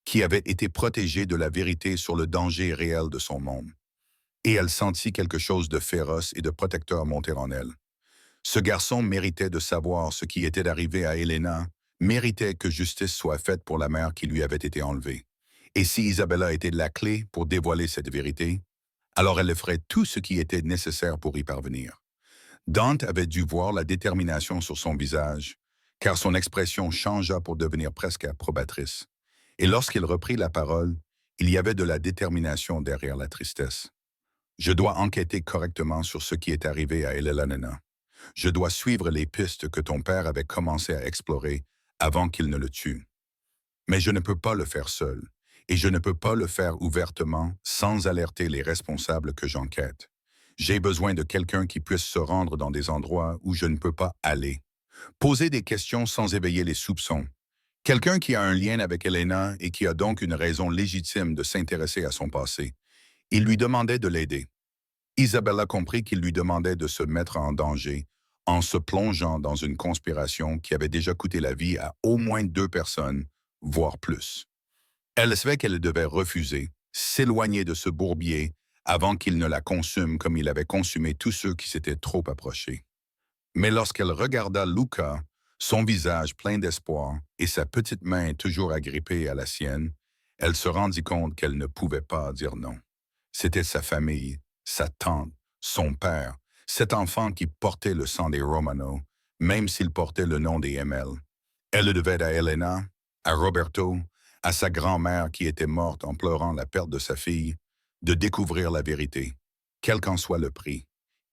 A: qui avait été protégé de la vérité sur le danger réel de son monde. Et elle sentit quelque chose de féroce et de protecteur monter en elle. Ce garçon méritait de savoir ce qui était arrivé à Elena, méritait que justice soit faite pour la mère qui lui avait été enlevée. Et si Isabella était la clé pour dévoiler cette vérité, alors elle ferait tout ce qui était nécessaire pour y parvenir. Dante avait dû voir la détermination sur son visage, car son expression changea pour devenir presque approbatrice. Et lorsqu'il reprit la parole, il y avait de la détermination derrière la tristesse. Je dois enquêter correctement sur ce qui est arrivé à Elena. Je dois suivre les pistes que ton père avait commencé à explorer avant qu'il ne le tue. Mais je ne peux pas le faire seul, et je ne peux pas le faire ouvertement sans alerter les responsables que j'enquête. J'ai besoin de quelqu'un qui puisse se rendre dans des endroits où je ne peux pas aller. Poser des questions sans éveiller les soupçons. Quelqu'un qui a un lien avec Elena et qui a donc une raison légitime de s'intéresser à son passé. Il lui demandait de l'aider. Isabella comprit qu'il lui demandait de se mettre en danger en se plongeant dans une conspiration qui avait déjà coûté la vie à au moins 2 personnes, voire plus. Elle savait qu'elle devait refuser, s'éloigner de ce bourbier avant qu'il ne la consume comme il avait consumé tous ceux qui s'étaient trop approchés. Mais lorsqu'elle regarda Luca, son visage plein d'espoir et sa petite main toujours agrippée à la sienne, elle se rendit compte qu'elle ne pouvait pas dire non. C'était sa famille, sa tante, son père, cet enfant qui portait le sang des Romano, même s'il portait le nom des ML. Elle le devait à Elena, à Roberto, à sa grand-mère qui était morte en pleurant la perte de sa fille, de découvrir la vérité, quel qu'en soit le prix.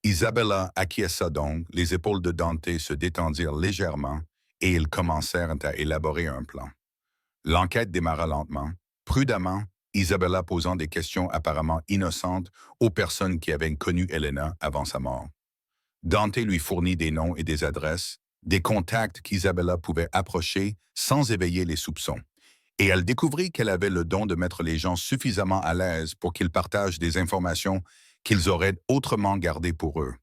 A: Isabella acquiesça donc, les épaules de Dante se détendirent légèrement et ils commencèrent à élaborer un plan. L'enquête démarra lentement, prudemment, Isabella posant des questions apparemment innocentes aux personnes qui avaient connu Elena avant sa mort. Dante lui fournit des noms et des adresses, des contacts qu'Isabella pouvait approcher sans éveiller les soupçons. Et elle découvrit qu'elle avait le don de mettre les gens suffisamment à l'aise pour qu'ils partagent des informations qu'ils auraient autrement gardées pour eux.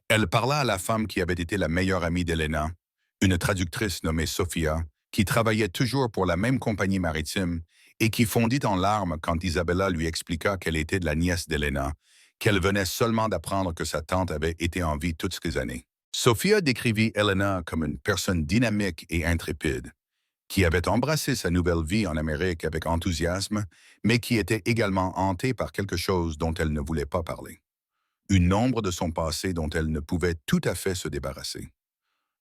A: Elle parla à la femme qui avait été la meilleure amie d'Elena, une traductrice nommée Sophia, qui travaillait toujours pour la même compagnie maritime et qui fondit en larmes quand Isabella lui expliqua qu'elle était de la nièce d'Elena, qu'elle venait seulement d'apprendre que sa tante avait été en vie toutes ces années. Sophia décrivit Elena comme une personne dynamique et intrépide, qui avait embrassé sa nouvelle vie en Amérique avec enthousiasme, mais qui était également hantée par quelque chose dont elle ne voulait pas parler. Une ombre de son passé dont elle ne pouvait tout à fait se débarrasser.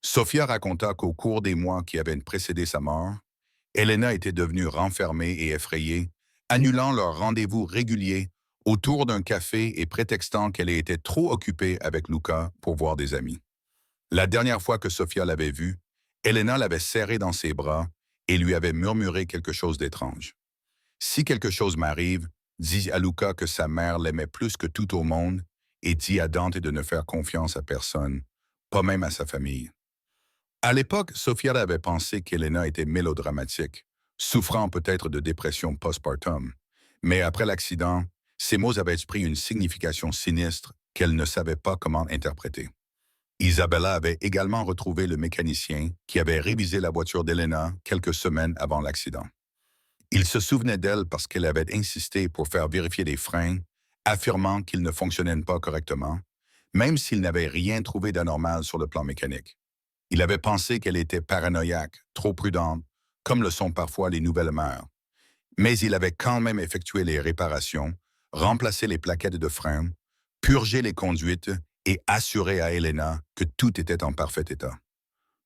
A: Sophia raconta qu'au cours des mois qui avaient précédé sa mort, Elena était devenue renfermée et effrayée, annulant leurs rendez-vous réguliers autour d'un café et prétextant qu'elle était trop occupée avec Luca pour voir des amis. La dernière fois que Sophia l'avait vue, Elena l'avait serrée dans ses bras et lui avait murmuré quelque chose d'étrange. Si quelque chose m'arrive, dis à Luca que sa mère l'aimait plus que tout au monde et dis à Dante de ne faire confiance à personne, pas même à sa famille. À l'époque, Sophia avait pensé qu'Elena était mélodramatique, souffrant peut-être de dépression postpartum. Mais après l'accident, ces mots avaient pris une signification sinistre qu'elle ne savait pas comment interpréter. Isabella avait également retrouvé le mécanicien qui avait révisé la voiture d'Elena quelques semaines avant l'accident. Il se souvenait d'elle parce qu'elle avait insisté pour faire vérifier les freins, affirmant qu'ils ne fonctionnaient pas correctement, même s'il n'avait rien trouvé d'anormal sur le plan mécanique. Il avait pensé qu'elle était paranoïaque, trop prudente, comme le sont parfois les nouvelles mères. Mais il avait quand même effectué les réparations, remplacé les plaquettes de frein, purgé les conduites et assuré à Elena que tout était en parfait état.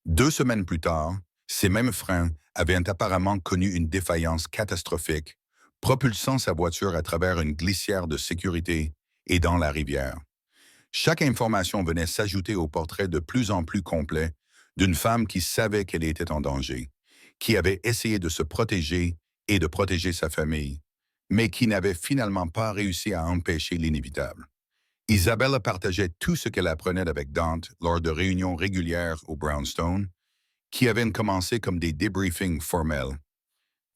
A: 2 semaines plus tard, ces mêmes freins avaient apparemment connu une défaillance catastrophique, propulsant sa voiture à travers une glissière de sécurité et dans la rivière. Chaque information venait s'ajouter au portrait de plus en plus complet d'une femme qui savait qu'elle était en danger, qui avait essayé de se protéger et de protéger sa famille, mais qui n'avait finalement pas réussi à empêcher l'inévitable. Isabella partageait tout ce qu'elle apprenait avec Dante lors de réunions régulières au Brownstone, qui avaient commencé comme des débriefings formels,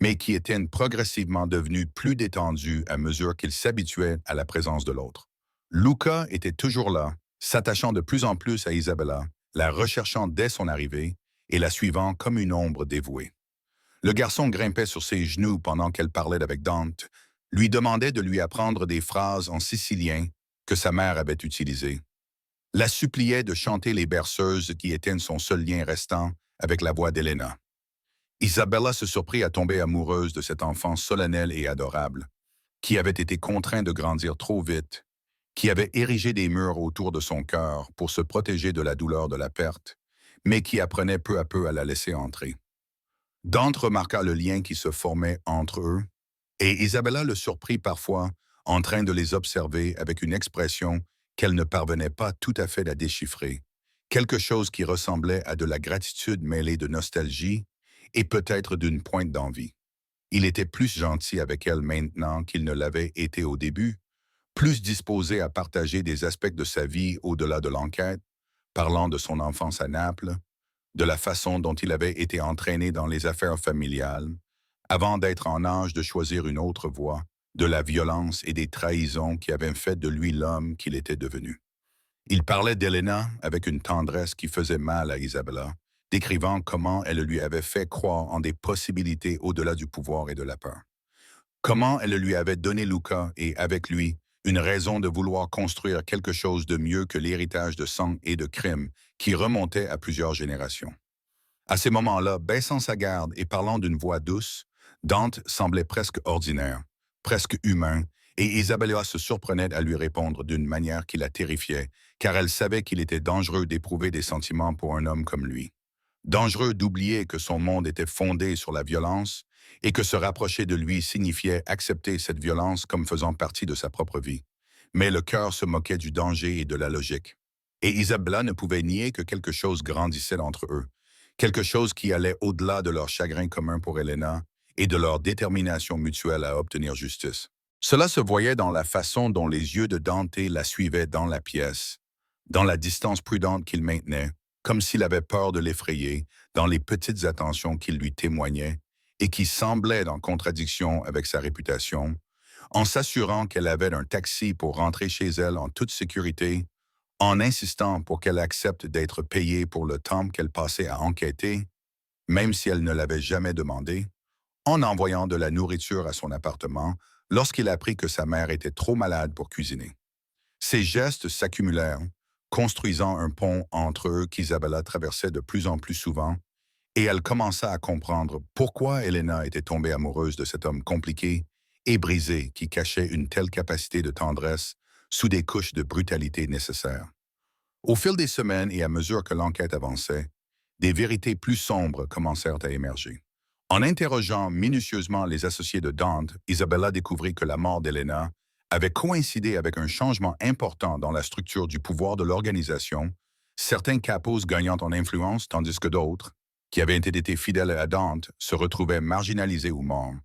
A: mais qui étaient progressivement devenus plus détendus à mesure qu'ils s'habituaient à la présence de l'autre. Luca était toujours là, s'attachant de plus en plus à Isabella, la recherchant dès son arrivée et la suivant comme une ombre dévouée. Le garçon grimpait sur ses genoux pendant qu'elle parlait avec Dante, lui demandait de lui apprendre des phrases en sicilien que sa mère avait utilisées, la suppliait de chanter les berceuses qui étaient son seul lien restant avec la voix d'Elena. Isabella se surprit à tomber amoureuse de cet enfant solennel et adorable, qui avait été contraint de grandir trop vite, qui avait érigé des murs autour de son cœur pour se protéger de la douleur de la perte, mais qui apprenait peu à peu à la laisser entrer. Dante remarqua le lien qui se formait entre eux, et Isabella le surprit parfois en train de les observer avec une expression qu'elle ne parvenait pas tout à fait à déchiffrer, quelque chose qui ressemblait à de la gratitude mêlée de nostalgie et peut-être d'une pointe d'envie. Il était plus gentil avec elle maintenant qu'il ne l'avait été au début, plus disposé à partager des aspects de sa vie au-delà de l'enquête, parlant de son enfance à Naples, de la façon dont il avait été entraîné dans les affaires familiales, avant d'être en âge de choisir une autre voie, de la violence et des trahisons qui avaient fait de lui l'homme qu'il était devenu. Il parlait d'Elena avec une tendresse qui faisait mal à Isabella, décrivant comment elle lui avait fait croire en des possibilités au-delà du pouvoir et de la peur. Comment elle lui avait donné Luca et, avec lui, une raison de vouloir construire quelque chose de mieux que l'héritage de sang et de crimes qui remontait à plusieurs générations. À ces moments-là, baissant sa garde et parlant d'une voix douce, Dante semblait presque ordinaire, presque humain, et Isabella se surprenait à lui répondre d'une manière qui la terrifiait, car elle savait qu'il était dangereux d'éprouver des sentiments pour un homme comme lui. Dangereux d'oublier que son monde était fondé sur la violence et que se rapprocher de lui signifiait accepter cette violence comme faisant partie de sa propre vie. Mais le cœur se moquait du danger et de la logique. Et Isabella ne pouvait nier que quelque chose grandissait entre eux, quelque chose qui allait au-delà de leur chagrin commun pour Elena et de leur détermination mutuelle à obtenir justice. Cela se voyait dans la façon dont les yeux de Dante la suivaient dans la pièce, dans la distance prudente qu'il maintenait, comme s'il avait peur de l'effrayer, dans les petites attentions qu'il lui témoignait et qui semblaient en contradiction avec sa réputation, en s'assurant qu'elle avait un taxi pour rentrer chez elle en toute sécurité, en insistant pour qu'elle accepte d'être payée pour le temps qu'elle passait à enquêter, même si elle ne l'avait jamais demandé, en envoyant de la nourriture à son appartement lorsqu'il apprit que sa mère était trop malade pour cuisiner. Ces gestes s'accumulèrent, construisant un pont entre eux qu'Isabella traversait de plus en plus souvent, et elle commença à comprendre pourquoi Elena était tombée amoureuse de cet homme compliqué et brisé qui cachait une telle capacité de tendresse sous des couches de brutalité nécessaires. Au fil des semaines et à mesure que l'enquête avançait, des vérités plus sombres commencèrent à émerger. En interrogeant minutieusement les associés de Dante, Isabella découvrit que la mort d'Elena avait coïncidé avec un changement important dans la structure du pouvoir de l'organisation, certains capos gagnant en influence tandis que d'autres, qui avaient été fidèles à Dante, se retrouvaient marginalisés ou morts.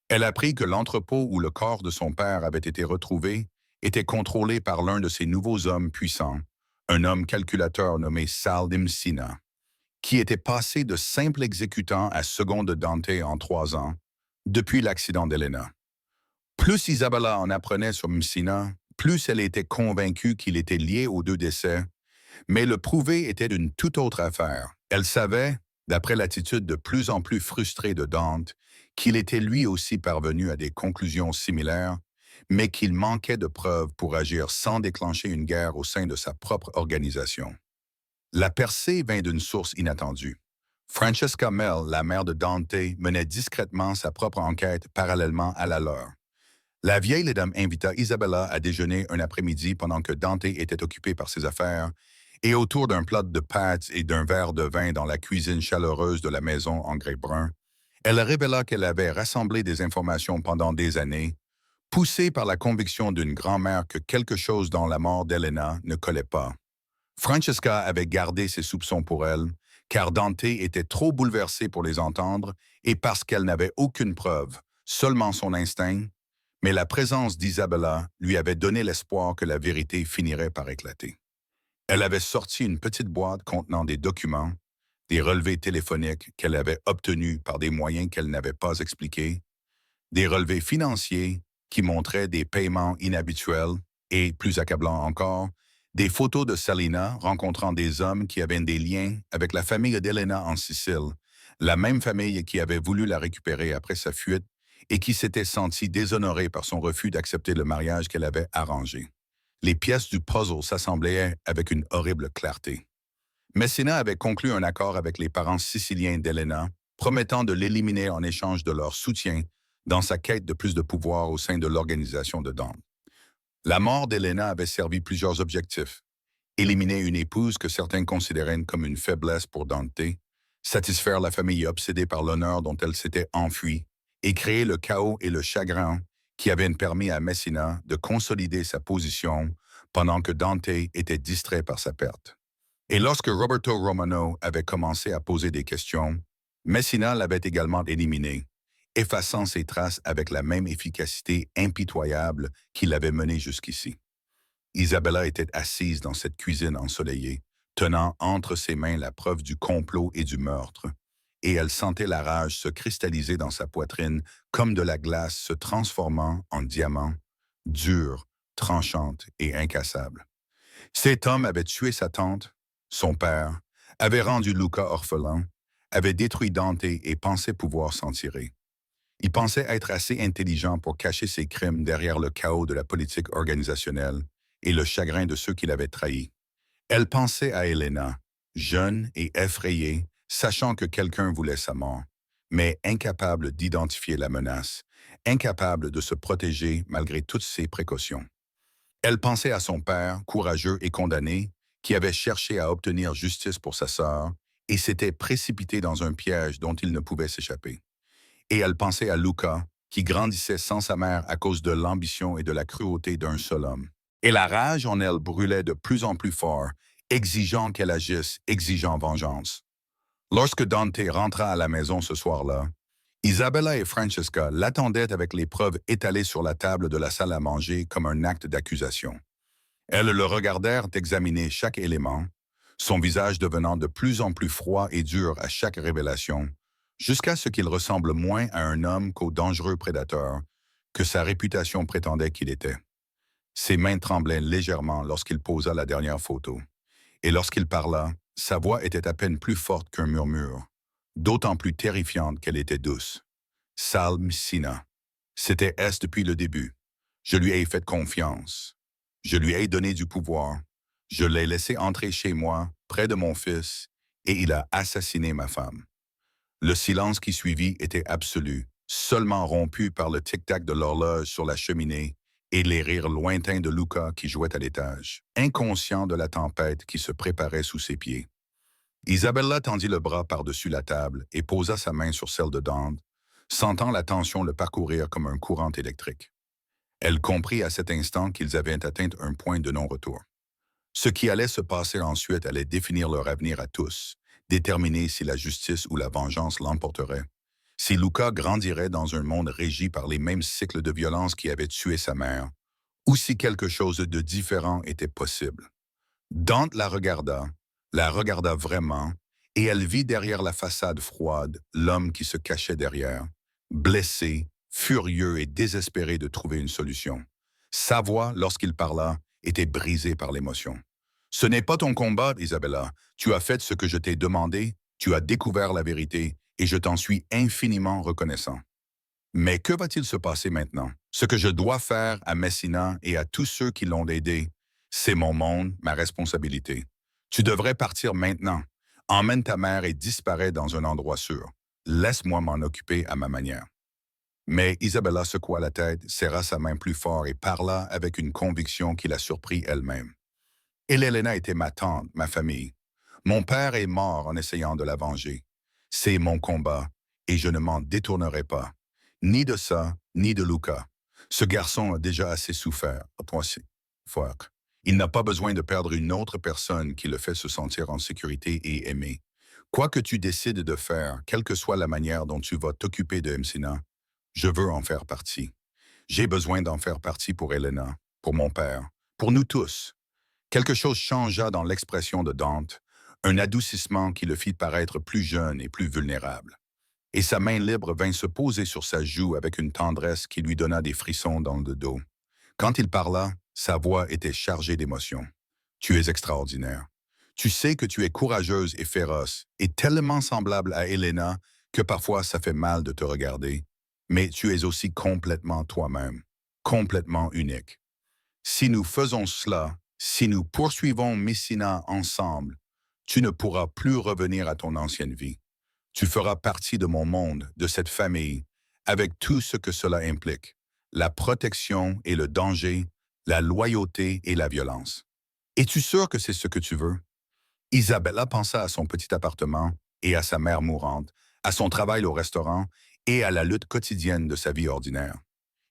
A: Elle apprit que l'entrepôt où le corps de son père avait été retrouvé était contrôlé par l'un de ces nouveaux hommes puissants, un homme calculateur nommé Sal Dimsina. qui était passé de simple exécutant à second de Dante en 3 ans, depuis l'accident d'Elena. Plus Isabella en apprenait sur Messina, plus elle était convaincue qu'il était lié aux 2 décès, mais le prouver était d'une toute autre affaire. Elle savait, d'après l'attitude de plus en plus frustrée de Dante, qu'il était lui aussi parvenu à des conclusions similaires, mais qu'il manquait de preuves pour agir sans déclencher une guerre au sein de sa propre organisation. La percée vint d'une source inattendue. Francesca Mell, la mère de Dante, menait discrètement sa propre enquête parallèlement à la leur. La vieille dame invita Isabella à déjeuner un après-midi pendant que Dante était occupé par ses affaires, et autour d'un plat de pâtes et d'un verre de vin dans la cuisine chaleureuse de la maison en grès brun, elle révéla qu'elle avait rassemblé des informations pendant des années, poussée par la conviction d'une grand-mère que quelque chose dans la mort d'Elena ne collait pas. Francesca avait gardé ses soupçons pour elle, car Dante était trop bouleversé pour les entendre et parce qu'elle n'avait aucune preuve, seulement son instinct, mais la présence d'Isabella lui avait donné l'espoir que la vérité finirait par éclater. Elle avait sorti une petite boîte contenant des documents, des relevés téléphoniques qu'elle avait obtenus par des moyens qu'elle n'avait pas expliqués, des relevés financiers qui montraient des paiements inhabituels et, plus accablant encore, des photos de Salina rencontrant des hommes qui avaient des liens avec la famille d'Elena en Sicile, la même famille qui avait voulu la récupérer après sa fuite et qui s'était sentie déshonorée par son refus d'accepter le mariage qu'elle avait arrangé. Les pièces du puzzle s'assemblaient avec une horrible clarté. Messina avait conclu un accord avec les parents siciliens d'Elena, promettant de l'éliminer en échange de leur soutien dans sa quête de plus de pouvoir au sein de l'organisation de Dante. La mort d'Elena avait servi plusieurs objectifs. Éliminer une épouse que certains considéraient comme une faiblesse pour Dante, satisfaire la famille obsédée par l'honneur dont elle s'était enfuie, et créer le chaos et le chagrin qui avaient permis à Messina de consolider sa position pendant que Dante était distrait par sa perte. Et lorsque Roberto Romano avait commencé à poser des questions, Messina l'avait également éliminé, effaçant ses traces avec la même efficacité impitoyable qui l'avait mené jusqu'ici. Isabella était assise dans cette cuisine ensoleillée, tenant entre ses mains la preuve du complot et du meurtre, et elle sentait la rage se cristalliser dans sa poitrine comme de la glace se transformant en diamant, dure, tranchante et incassable. Cet homme avait tué sa tante, son père, avait rendu Luca orphelin, avait détruit Dante et pensait pouvoir s'en tirer. Il pensait être assez intelligent pour cacher ses crimes derrière le chaos de la politique organisationnelle et le chagrin de ceux qui l'avaient trahi. Elle pensait à Elena, jeune et effrayée, sachant que quelqu'un voulait sa mort, mais incapable d'identifier la menace, incapable de se protéger malgré toutes ses précautions. Elle pensait à son père, courageux et condamné, qui avait cherché à obtenir justice pour sa sœur et s'était précipité dans un piège dont il ne pouvait s'échapper. Et elle pensait à Luca, qui grandissait sans sa mère à cause de l'ambition et de la cruauté d'un seul homme. Et la rage en elle brûlait de plus en plus fort, exigeant qu'elle agisse, exigeant vengeance. Lorsque Dante rentra à la maison ce soir-là, Isabella et Francesca l'attendaient avec les preuves étalées sur la table de la salle à manger comme un acte d'accusation. Elles le regardèrent examiner chaque élément, son visage devenant de plus en plus froid et dur à chaque révélation, jusqu'à ce qu'il ressemble moins à un homme qu'au dangereux prédateur que sa réputation prétendait qu'il était. Ses mains tremblaient légèrement lorsqu'il posa la dernière photo, et lorsqu'il parla, sa voix était à peine plus forte qu'un murmure, d'autant plus terrifiante qu'elle était douce. Salm Sina. C'était S depuis le début. Je lui ai fait confiance. Je lui ai donné du pouvoir. Je l'ai laissé entrer chez moi, près de mon fils, et il a assassiné ma femme. Le silence qui suivit était absolu, seulement rompu par le tic-tac de l'horloge sur la cheminée et les rires lointains de Luca qui jouait à l'étage, inconscient de la tempête qui se préparait sous ses pieds. Isabella tendit le bras par-dessus la table et posa sa main sur celle de Dante, sentant la tension le parcourir comme un courant électrique. Elle comprit à cet instant qu'ils avaient atteint un point de non-retour. Ce qui allait se passer ensuite allait définir leur avenir à tous, déterminer si la justice ou la vengeance l'emporterait, si Luca grandirait dans un monde régi par les mêmes cycles de violence qui avaient tué sa mère, ou si quelque chose de différent était possible. Dante la regarda vraiment, et elle vit derrière la façade froide l'homme qui se cachait derrière, blessé, furieux et désespéré de trouver une solution. Sa voix, lorsqu'il parla, était brisée par l'émotion. Ce n'est pas ton combat, Isabella. Tu as fait ce que je t'ai demandé, tu as découvert la vérité, et je t'en suis infiniment reconnaissant. Mais que va-t-il se passer maintenant? Ce que je dois faire à Messina et à tous ceux qui l'ont aidé, c'est mon monde, ma responsabilité. Tu devrais partir maintenant. Emmène ta mère et disparais dans un endroit sûr. Laisse-moi m'en occuper à ma manière. Mais Isabella secoua la tête, serra sa main plus fort et parla avec une conviction qui la surprit elle-même. Elena était ma tante, ma famille. Mon père est mort en essayant de la venger. C'est mon combat, et je ne m'en détournerai pas. Ni de ça, ni de Luca. Ce garçon a déjà assez souffert. Fuck. Il n'a pas besoin de perdre une autre personne qui le fait se sentir en sécurité et aimé. Quoi que tu décides de faire, quelle que soit la manière dont tu vas t'occuper de Msina, je veux en faire partie. J'ai besoin d'en faire partie pour Elena, pour mon père, pour nous tous. Quelque chose changea dans l'expression de Dante, un adoucissement qui le fit paraître plus jeune et plus vulnérable. Et sa main libre vint se poser sur sa joue avec une tendresse qui lui donna des frissons dans le dos. Quand il parla, sa voix était chargée d'émotion. Tu es extraordinaire. Tu sais que tu es courageuse et féroce, et tellement semblable à Elena que parfois ça fait mal de te regarder. Mais tu es aussi complètement toi-même, complètement unique. Si nous faisons cela, si nous poursuivons Messina ensemble, tu ne pourras plus revenir à ton ancienne vie. Tu feras partie de mon monde, de cette famille, avec tout ce que cela implique, la protection et le danger, la loyauté et la violence. Es-tu sûr que c'est ce que tu veux? Isabella pensa à son petit appartement et à sa mère mourante, à son travail au restaurant et à la lutte quotidienne de sa vie ordinaire.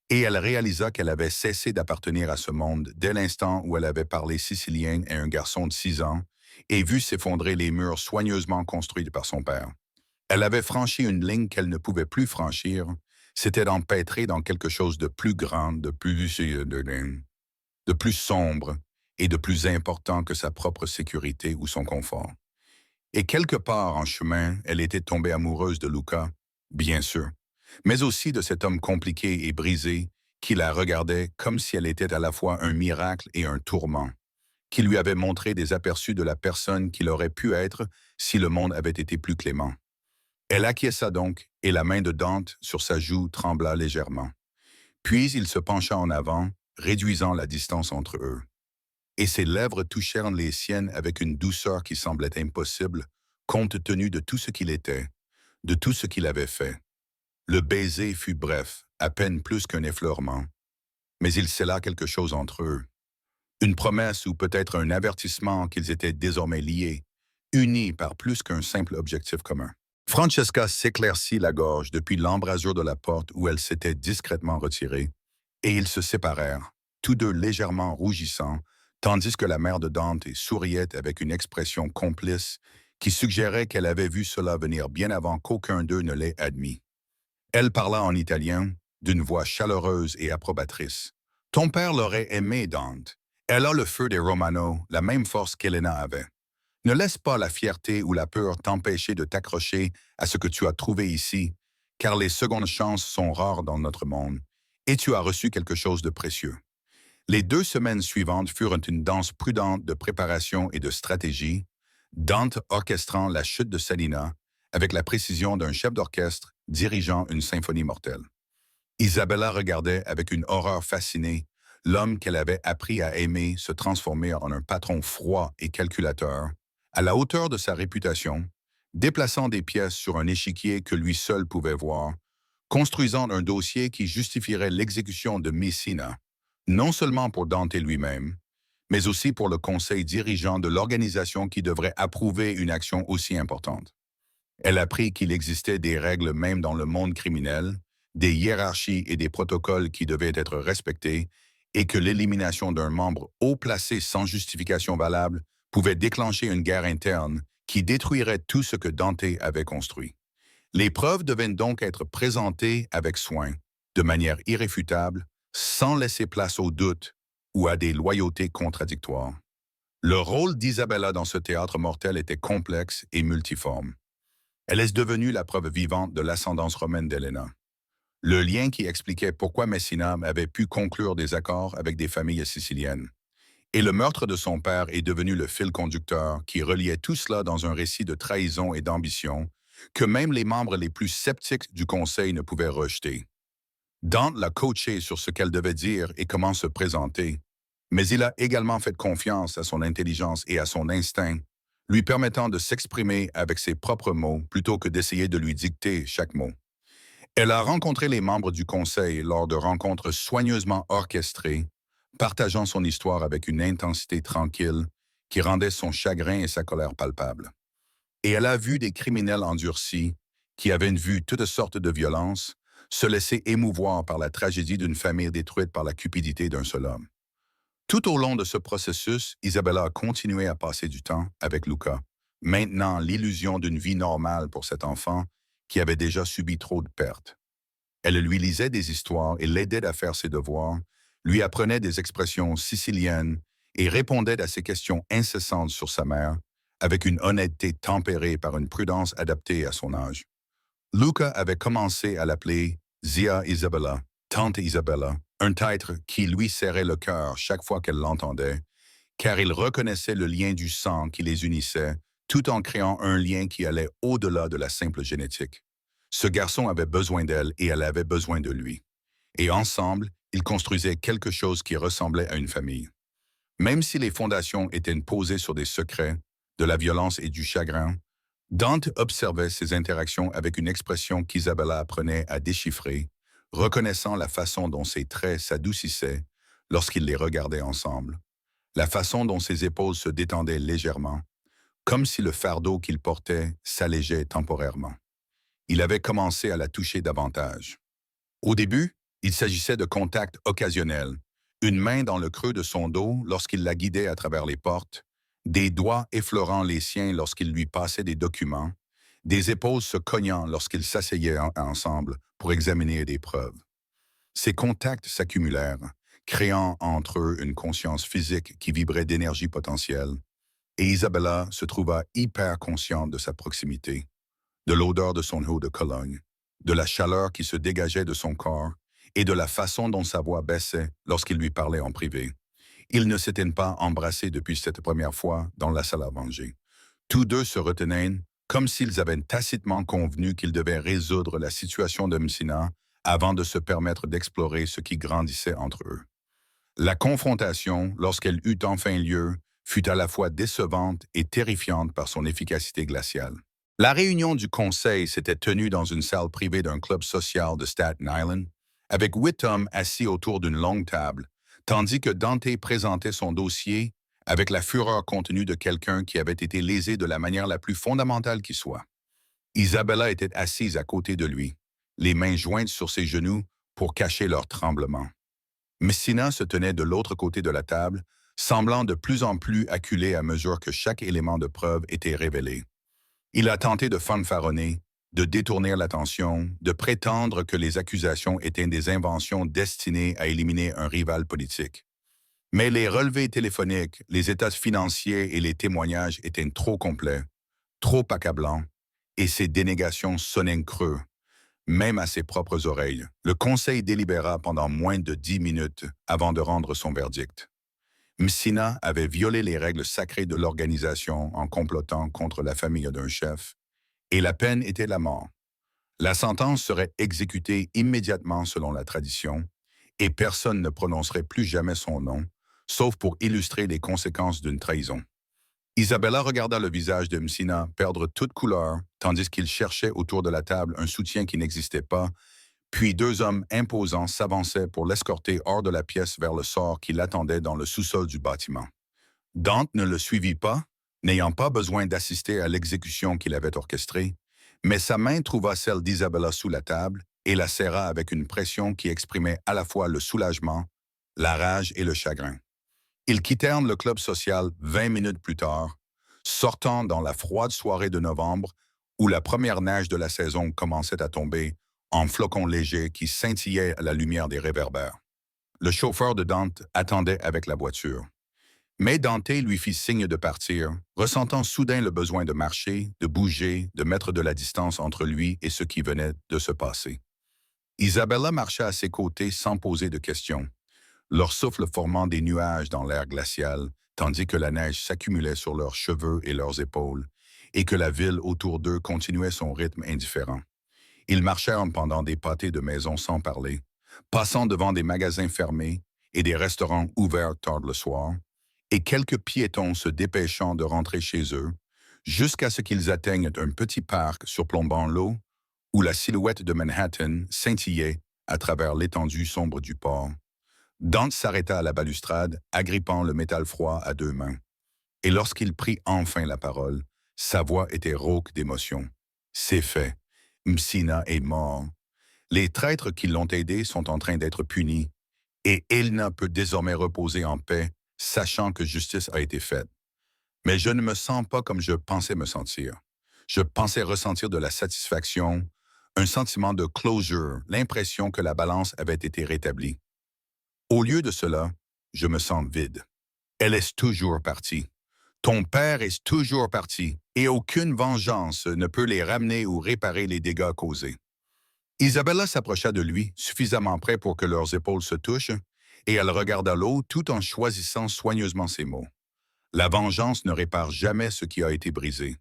A: Et elle réalisa qu'elle avait cessé d'appartenir à ce monde dès l'instant où elle avait parlé sicilien à un garçon de 6 ans et vu s'effondrer les murs soigneusement construits par son père. Elle avait franchi une ligne qu'elle ne pouvait plus franchir, c'était d'empêtrer dans quelque chose de plus grand, de plus sombre et de plus important que sa propre sécurité ou son confort. Et quelque part en chemin, elle était tombée amoureuse de Luca, bien sûr, mais aussi de cet homme compliqué et brisé qui la regardait comme si elle était à la fois un miracle et un tourment, qui lui avait montré des aperçus de la personne qu'il aurait pu être si le monde avait été plus clément. Elle acquiesça donc, et la main de Dante sur sa joue trembla légèrement. Puis il se pencha en avant, réduisant la distance entre eux. Et ses lèvres touchèrent les siennes avec une douceur qui semblait impossible, compte tenu de tout ce qu'il était, de tout ce qu'il avait fait. Le baiser fut bref, à peine plus qu'un effleurement, mais il scella quelque chose entre eux. Une promesse ou peut-être un avertissement qu'ils étaient désormais liés, unis par plus qu'un simple objectif commun. Francesca s'éclaircit la gorge depuis l'embrasure de la porte où elle s'était discrètement retirée, et ils se séparèrent, tous deux légèrement rougissants, tandis que la mère de Dante souriait avec une expression complice qui suggérait qu'elle avait vu cela venir bien avant qu'aucun d'eux ne l'ait admis. Elle parla en italien, d'une voix chaleureuse et approbatrice. « Ton père l'aurait aimé, Dante. Elle a le feu des Romano, la même force qu'Elena avait. Ne laisse pas la fierté ou la peur t'empêcher de t'accrocher à ce que tu as trouvé ici, car les secondes chances sont rares dans notre monde, et tu as reçu quelque chose de précieux. » Les 2 semaines suivantes furent une danse prudente de préparation et de stratégie, Dante orchestrant la chute de Salina avec la précision d'un chef d'orchestre dirigeant une symphonie mortelle. Isabella regardait avec une horreur fascinée l'homme qu'elle avait appris à aimer se transformer en un patron froid et calculateur, à la hauteur de sa réputation, déplaçant des pièces sur un échiquier que lui seul pouvait voir, construisant un dossier qui justifierait l'exécution de Messina, non seulement pour Dante lui-même, mais aussi pour le conseil dirigeant de l'organisation qui devrait approuver une action aussi importante. Elle apprit qu'il existait des règles même dans le monde criminel, des hiérarchies et des protocoles qui devaient être respectés, et que l'élimination d'un membre haut placé sans justification valable pouvait déclencher une guerre interne qui détruirait tout ce que Dante avait construit. Les preuves devaient donc être présentées avec soin, de manière irréfutable, sans laisser place aux doutes ou à des loyautés contradictoires. Le rôle d'Isabella dans ce théâtre mortel était complexe et multiforme. Elle est devenue la preuve vivante de l'ascendance romaine d'Helena. Le lien qui expliquait pourquoi Messina avait pu conclure des accords avec des familles siciliennes. Et le meurtre de son père est devenu le fil conducteur qui reliait tout cela dans un récit de trahison et d'ambition que même les membres les plus sceptiques du Conseil ne pouvaient rejeter. Dante l'a coaché sur ce qu'elle devait dire et comment se présenter, mais il a également fait confiance à son intelligence et à son instinct, lui permettant de s'exprimer avec ses propres mots plutôt que d'essayer de lui dicter chaque mot. Elle a rencontré les membres du Conseil lors de rencontres soigneusement orchestrées, partageant son histoire avec une intensité tranquille qui rendait son chagrin et sa colère palpables. Et elle a vu des criminels endurcis, qui avaient vu toutes sortes de violences, se laisser émouvoir par la tragédie d'une famille détruite par la cupidité d'un seul homme. Tout au long de ce processus, Isabella a continué à passer du temps avec Luca, maintenant l'illusion d'une vie normale pour cet enfant qui avait déjà subi trop de pertes. Elle lui lisait des histoires et l'aidait à faire ses devoirs, lui apprenait des expressions siciliennes et répondait à ses questions incessantes sur sa mère, avec une honnêteté tempérée par une prudence adaptée à son âge. Luca avait commencé à l'appeler Zia Isabella, Tante Isabella, un titre qui lui serrait le cœur chaque fois qu'elle l'entendait, car il reconnaissait le lien du sang qui les unissait, tout en créant un lien qui allait au-delà de la simple génétique. Ce garçon avait besoin d'elle et elle avait besoin de lui. Et ensemble, ils construisaient quelque chose qui ressemblait à une famille. Même si les fondations étaient posées sur des secrets, de la violence et du chagrin, Dante observait ces interactions avec une expression qu'Isabella apprenait à déchiffrer, reconnaissant la façon dont ses traits s'adoucissaient lorsqu'ils les regardaient ensemble, la façon dont ses épaules se détendaient légèrement, comme si le fardeau qu'il portait s'allégeait temporairement. Il avait commencé à la toucher davantage. Au début, il s'agissait de contacts occasionnels, une main dans le creux de son dos lorsqu'il la guidait à travers les portes, des doigts effleurant les siens lorsqu'il lui passait des documents, des épaules se cognant lorsqu'ils s'asseyaient ensemble pour examiner des preuves. Ces contacts s'accumulèrent, créant entre eux une conscience physique qui vibrait d'énergie potentielle, et Isabella se trouva hyper consciente de sa proximité, de l'odeur de son eau de Cologne, de la chaleur qui se dégageait de son corps et de la façon dont sa voix baissait lorsqu'il lui parlait en privé. Ils ne s'étaient pas embrassés depuis cette première fois dans la salle à manger. Tous deux se retenaient comme s'ils avaient tacitement convenu qu'ils devaient résoudre la situation de Messina avant de se permettre d'explorer ce qui grandissait entre eux. La confrontation, lorsqu'elle eut enfin lieu, fut à la fois décevante et terrifiante par son efficacité glaciale. La réunion du conseil s'était tenue dans une salle privée d'un club social de Staten Island, avec 8 hommes assis autour d'une longue table, tandis que Dante présentait son dossier avec la fureur contenue de quelqu'un qui avait été lésé de la manière la plus fondamentale qui soit. Isabella était assise à côté de lui, les mains jointes sur ses genoux pour cacher leur tremblement. Messina se tenait de l'autre côté de la table, semblant de plus en plus acculé à mesure que chaque élément de preuve était révélé. Il a tenté de fanfaronner, de détourner l'attention, de prétendre que les accusations étaient des inventions destinées à éliminer un rival politique. Mais les relevés téléphoniques, les états financiers et les témoignages étaient trop complets, trop accablants, et ses dénégations sonnaient creux, même à ses propres oreilles. Le conseil délibéra pendant moins de 10 minutes avant de rendre son verdict. Messina avait violé les règles sacrées de l'organisation en complotant contre la famille d'un chef, et la peine était la mort. La sentence serait exécutée immédiatement selon la tradition, et personne ne prononcerait plus jamais son nom, sauf pour illustrer les conséquences d'une trahison. Isabella regarda le visage de Messina perdre toute couleur, tandis qu'il cherchait autour de la table un soutien qui n'existait pas, puis 2 hommes imposants s'avançaient pour l'escorter hors de la pièce vers le sort qui l'attendait dans le sous-sol du bâtiment. Dante ne le suivit pas, n'ayant pas besoin d'assister à l'exécution qu'il avait orchestrée, mais sa main trouva celle d'Isabella sous la table et la serra avec une pression qui exprimait à la fois le soulagement, la rage et le chagrin. Ils quittèrent le club social 20 minutes plus tard, sortant dans la froide soirée de novembre où la première neige de la saison commençait à tomber en flocons légers qui scintillaient à la lumière des réverbères. Le chauffeur de Dante attendait avec la voiture. Mais Dante lui fit signe de partir, ressentant soudain le besoin de marcher, de bouger, de mettre de la distance entre lui et ce qui venait de se passer. Isabella marcha à ses côtés sans poser de questions, leur souffle formant des nuages dans l'air glacial, tandis que la neige s'accumulait sur leurs cheveux et leurs épaules, et que la ville autour d'eux continuait son rythme indifférent. Ils marchèrent pendant des pâtés de maisons sans parler, passant devant des magasins fermés et des restaurants ouverts tard le soir, et quelques piétons se dépêchant de rentrer chez eux, jusqu'à ce qu'ils atteignent un petit parc surplombant l'eau, où la silhouette de Manhattan scintillait à travers l'étendue sombre du port. Dante s'arrêta à la balustrade, agrippant le métal froid à deux mains. Et lorsqu'il prit enfin la parole, sa voix était rauque d'émotion. « C'est fait. Messina est mort. Les traîtres qui l'ont aidé sont en train d'être punis, et Elna peut désormais reposer en paix, sachant que justice a été faite. Mais je ne me sens pas comme je pensais me sentir. Je pensais ressentir de la satisfaction, un sentiment de closure, l'impression que la balance avait été rétablie. Au lieu de cela, je me sens vide. Elle est toujours partie. Ton père est toujours parti, et aucune vengeance ne peut les ramener ou réparer les dégâts causés. » Isabella s'approcha de lui, suffisamment près pour que leurs épaules se touchent, et elle regarda l'eau tout en choisissant soigneusement ses mots. La vengeance ne répare jamais ce qui a été brisé.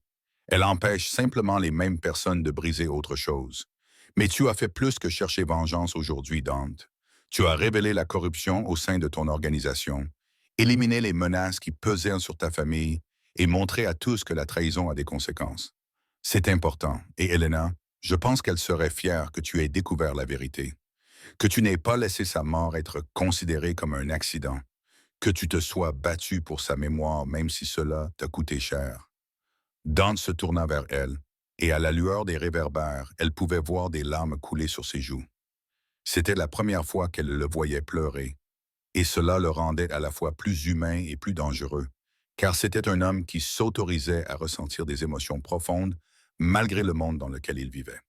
A: Elle empêche simplement les mêmes personnes de briser autre chose. Mais tu as fait plus que chercher vengeance aujourd'hui, Dante. Tu as révélé la corruption au sein de ton organisation, éliminé les menaces qui pesaient sur ta famille et montré à tous que la trahison a des conséquences. C'est important, et Elena, je pense qu'elle serait fière que tu aies découvert la vérité, que tu n'aies pas laissé sa mort être considérée comme un accident, que tu te sois battu pour sa mémoire même si cela t'a coûté cher. Dante se tourna vers elle, et à la lueur des réverbères, elle pouvait voir des larmes couler sur ses joues. C'était la première fois qu'elle le voyait pleurer, et cela le rendait à la fois plus humain et plus dangereux, car c'était un homme qui s'autorisait à ressentir des émotions profondes malgré le monde dans lequel il vivait.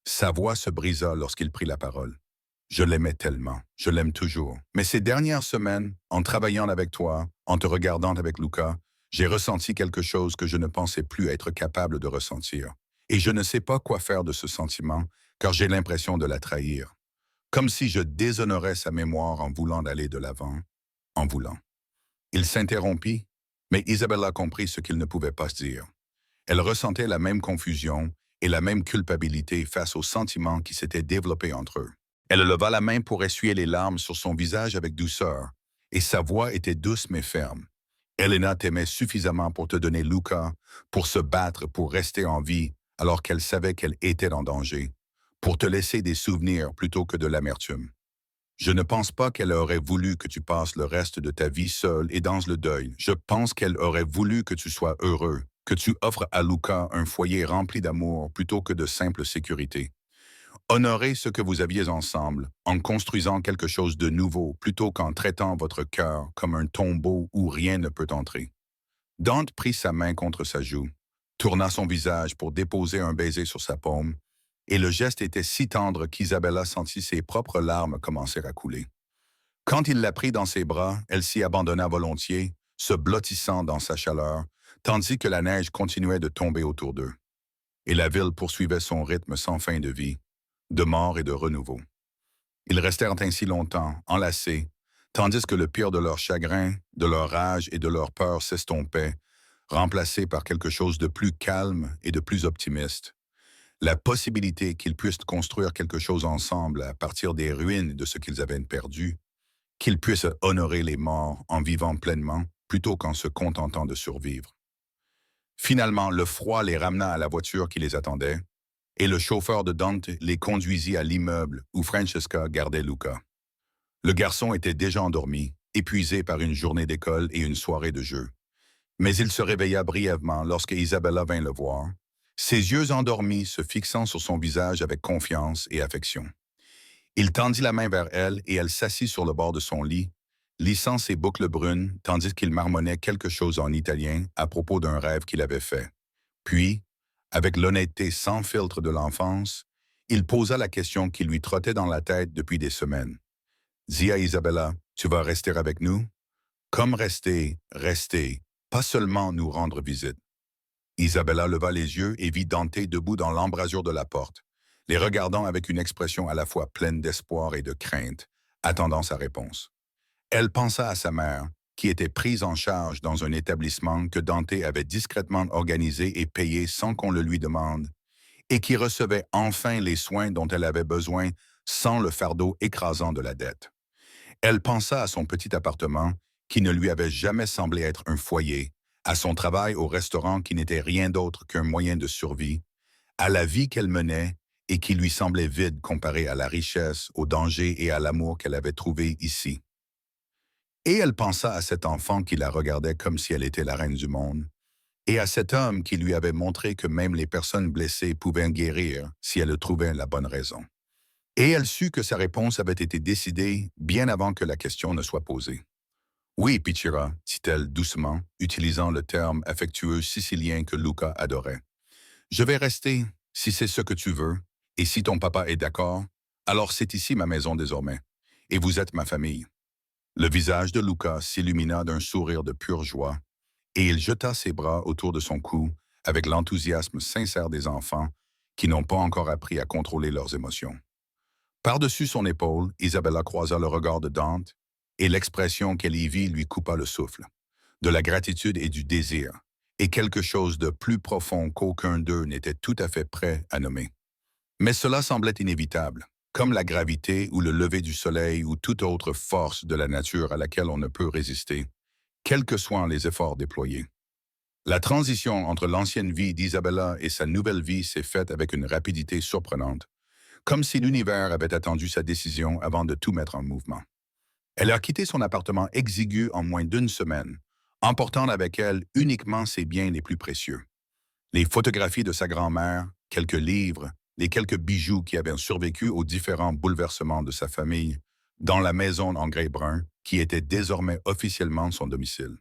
A: Sa voix se brisa lorsqu'il prit la parole. Je l'aimais tellement, je l'aime toujours. Mais ces dernières semaines, en travaillant avec toi, en te regardant avec Luca, j'ai ressenti quelque chose que je ne pensais plus être capable de ressentir. Et je ne sais pas quoi faire de ce sentiment, car j'ai l'impression de la trahir. Comme si je déshonorais sa mémoire en voulant aller de l'avant, en voulant. Il s'interrompit, mais Isabella comprit ce qu'il ne pouvait pas se dire. Elle ressentait la même confusion et la même culpabilité face aux sentiments qui s'étaient développés entre eux. Elle leva la main pour essuyer les larmes sur son visage avec douceur, et sa voix était douce mais ferme. Elena t'aimait suffisamment pour te donner Luca, pour se battre, pour rester en vie, alors qu'elle savait qu'elle était en danger, pour te laisser des souvenirs plutôt que de l'amertume. Je ne pense pas qu'elle aurait voulu que tu passes le reste de ta vie seule et dans le deuil. Je pense qu'elle aurait voulu que tu sois heureux, que tu offres à Luca un foyer rempli d'amour plutôt que de simple sécurité. Honorez ce que vous aviez ensemble en construisant quelque chose de nouveau plutôt qu'en traitant votre cœur comme un tombeau où rien ne peut entrer. Dante prit sa main contre sa joue, tourna son visage pour déposer un baiser sur sa paume, et le geste était si tendre qu'Isabella sentit ses propres larmes commencer à couler. Quand il la prit dans ses bras, elle s'y abandonna volontiers, se blottissant dans sa chaleur, tandis que la neige continuait de tomber autour d'eux. Et la ville poursuivait son rythme sans fin de vie, de mort et de renouveau. Ils restèrent ainsi longtemps, enlacés, tandis que le pire de leur chagrin, de leur rage et de leur peur s'estompait, remplacé par quelque chose de plus calme et de plus optimiste. La possibilité qu'ils puissent construire quelque chose ensemble à partir des ruines de ce qu'ils avaient perdu, qu'ils puissent honorer les morts en vivant pleinement plutôt qu'en se contentant de survivre. Finalement, le froid les ramena à la voiture qui les attendait, et le chauffeur de Dante les conduisit à l'immeuble où Francesca gardait Luca. Le garçon était déjà endormi, épuisé par une journée d'école et une soirée de jeu. Mais il se réveilla brièvement lorsque Isabella vint le voir, ses yeux endormis se fixant sur son visage avec confiance et affection. Il tendit la main vers elle et elle s'assit sur le bord de son lit, lissant ses boucles brunes tandis qu'il marmonnait quelque chose en italien à propos d'un rêve qu'il avait fait. Puis, avec l'honnêteté sans filtre de l'enfance, il posa la question qui lui trottait dans la tête depuis des semaines. « Zia Isabella, tu vas rester avec nous? Comme rester, pas seulement nous rendre visite. Isabella leva les yeux et vit Dante debout dans l'embrasure de la porte, les regardant avec une expression à la fois pleine d'espoir et de crainte, attendant sa réponse. Elle pensa à sa mère, qui était prise en charge dans un établissement que Dante avait discrètement organisé et payé sans qu'on le lui demande, et qui recevait enfin les soins dont elle avait besoin sans le fardeau écrasant de la dette. Elle pensa à son petit appartement, qui ne lui avait jamais semblé être un foyer, à son travail au restaurant qui n'était rien d'autre qu'un moyen de survie, à la vie qu'elle menait et qui lui semblait vide comparée à la richesse, au danger et à l'amour qu'elle avait trouvé ici. Et elle pensa à cet enfant qui la regardait comme si elle était la reine du monde, et à cet homme qui lui avait montré que même les personnes blessées pouvaient guérir si elles trouvaient la bonne raison. Et elle sut que sa réponse avait été décidée bien avant que la question ne soit posée. Oui, Pichira, dit-elle doucement, utilisant le terme affectueux sicilien que Luca adorait. Je vais rester, si c'est ce que tu veux, et si ton papa est d'accord, alors c'est ici ma maison désormais, et vous êtes ma famille. Le visage de Luca s'illumina d'un sourire de pure joie, et il jeta ses bras autour de son cou avec l'enthousiasme sincère des enfants qui n'ont pas encore appris à contrôler leurs émotions. Par-dessus son épaule, Isabella croisa le regard de Dante, et l'expression qu'elle y vit lui coupa le souffle. De la gratitude et du désir, et quelque chose de plus profond qu'aucun d'eux n'était tout à fait prêt à nommer. Mais cela semblait inévitable, comme la gravité ou le lever du soleil ou toute autre force de la nature à laquelle on ne peut résister, quels que soient les efforts déployés. La transition entre l'ancienne vie d'Isabella et sa nouvelle vie s'est faite avec une rapidité surprenante, comme si l'univers avait attendu sa décision avant de tout mettre en mouvement. Elle a quitté son appartement exigu en moins d'une semaine, emportant avec elle uniquement ses biens les plus précieux. Les photographies de sa grand-mère, quelques livres, les quelques bijoux qui avaient survécu aux différents bouleversements de sa famille, dans la maison en grès brun, qui était désormais officiellement son domicile.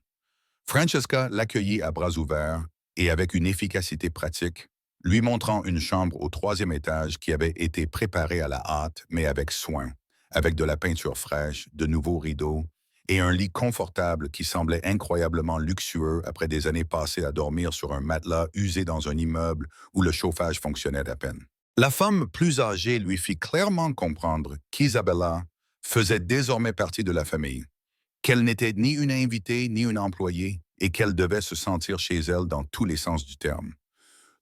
A: Francesca l'accueillit à bras ouverts et avec une efficacité pratique, lui montrant une chambre au 3e étage qui avait été préparée à la hâte, mais avec soin, avec de la peinture fraîche, de nouveaux rideaux et un lit confortable qui semblait incroyablement luxueux après des années passées à dormir sur un matelas usé dans un immeuble où le chauffage fonctionnait à peine. La femme plus âgée lui fit clairement comprendre qu'Isabella faisait désormais partie de la famille, qu'elle n'était ni une invitée ni une employée et qu'elle devait se sentir chez elle dans tous les sens du terme.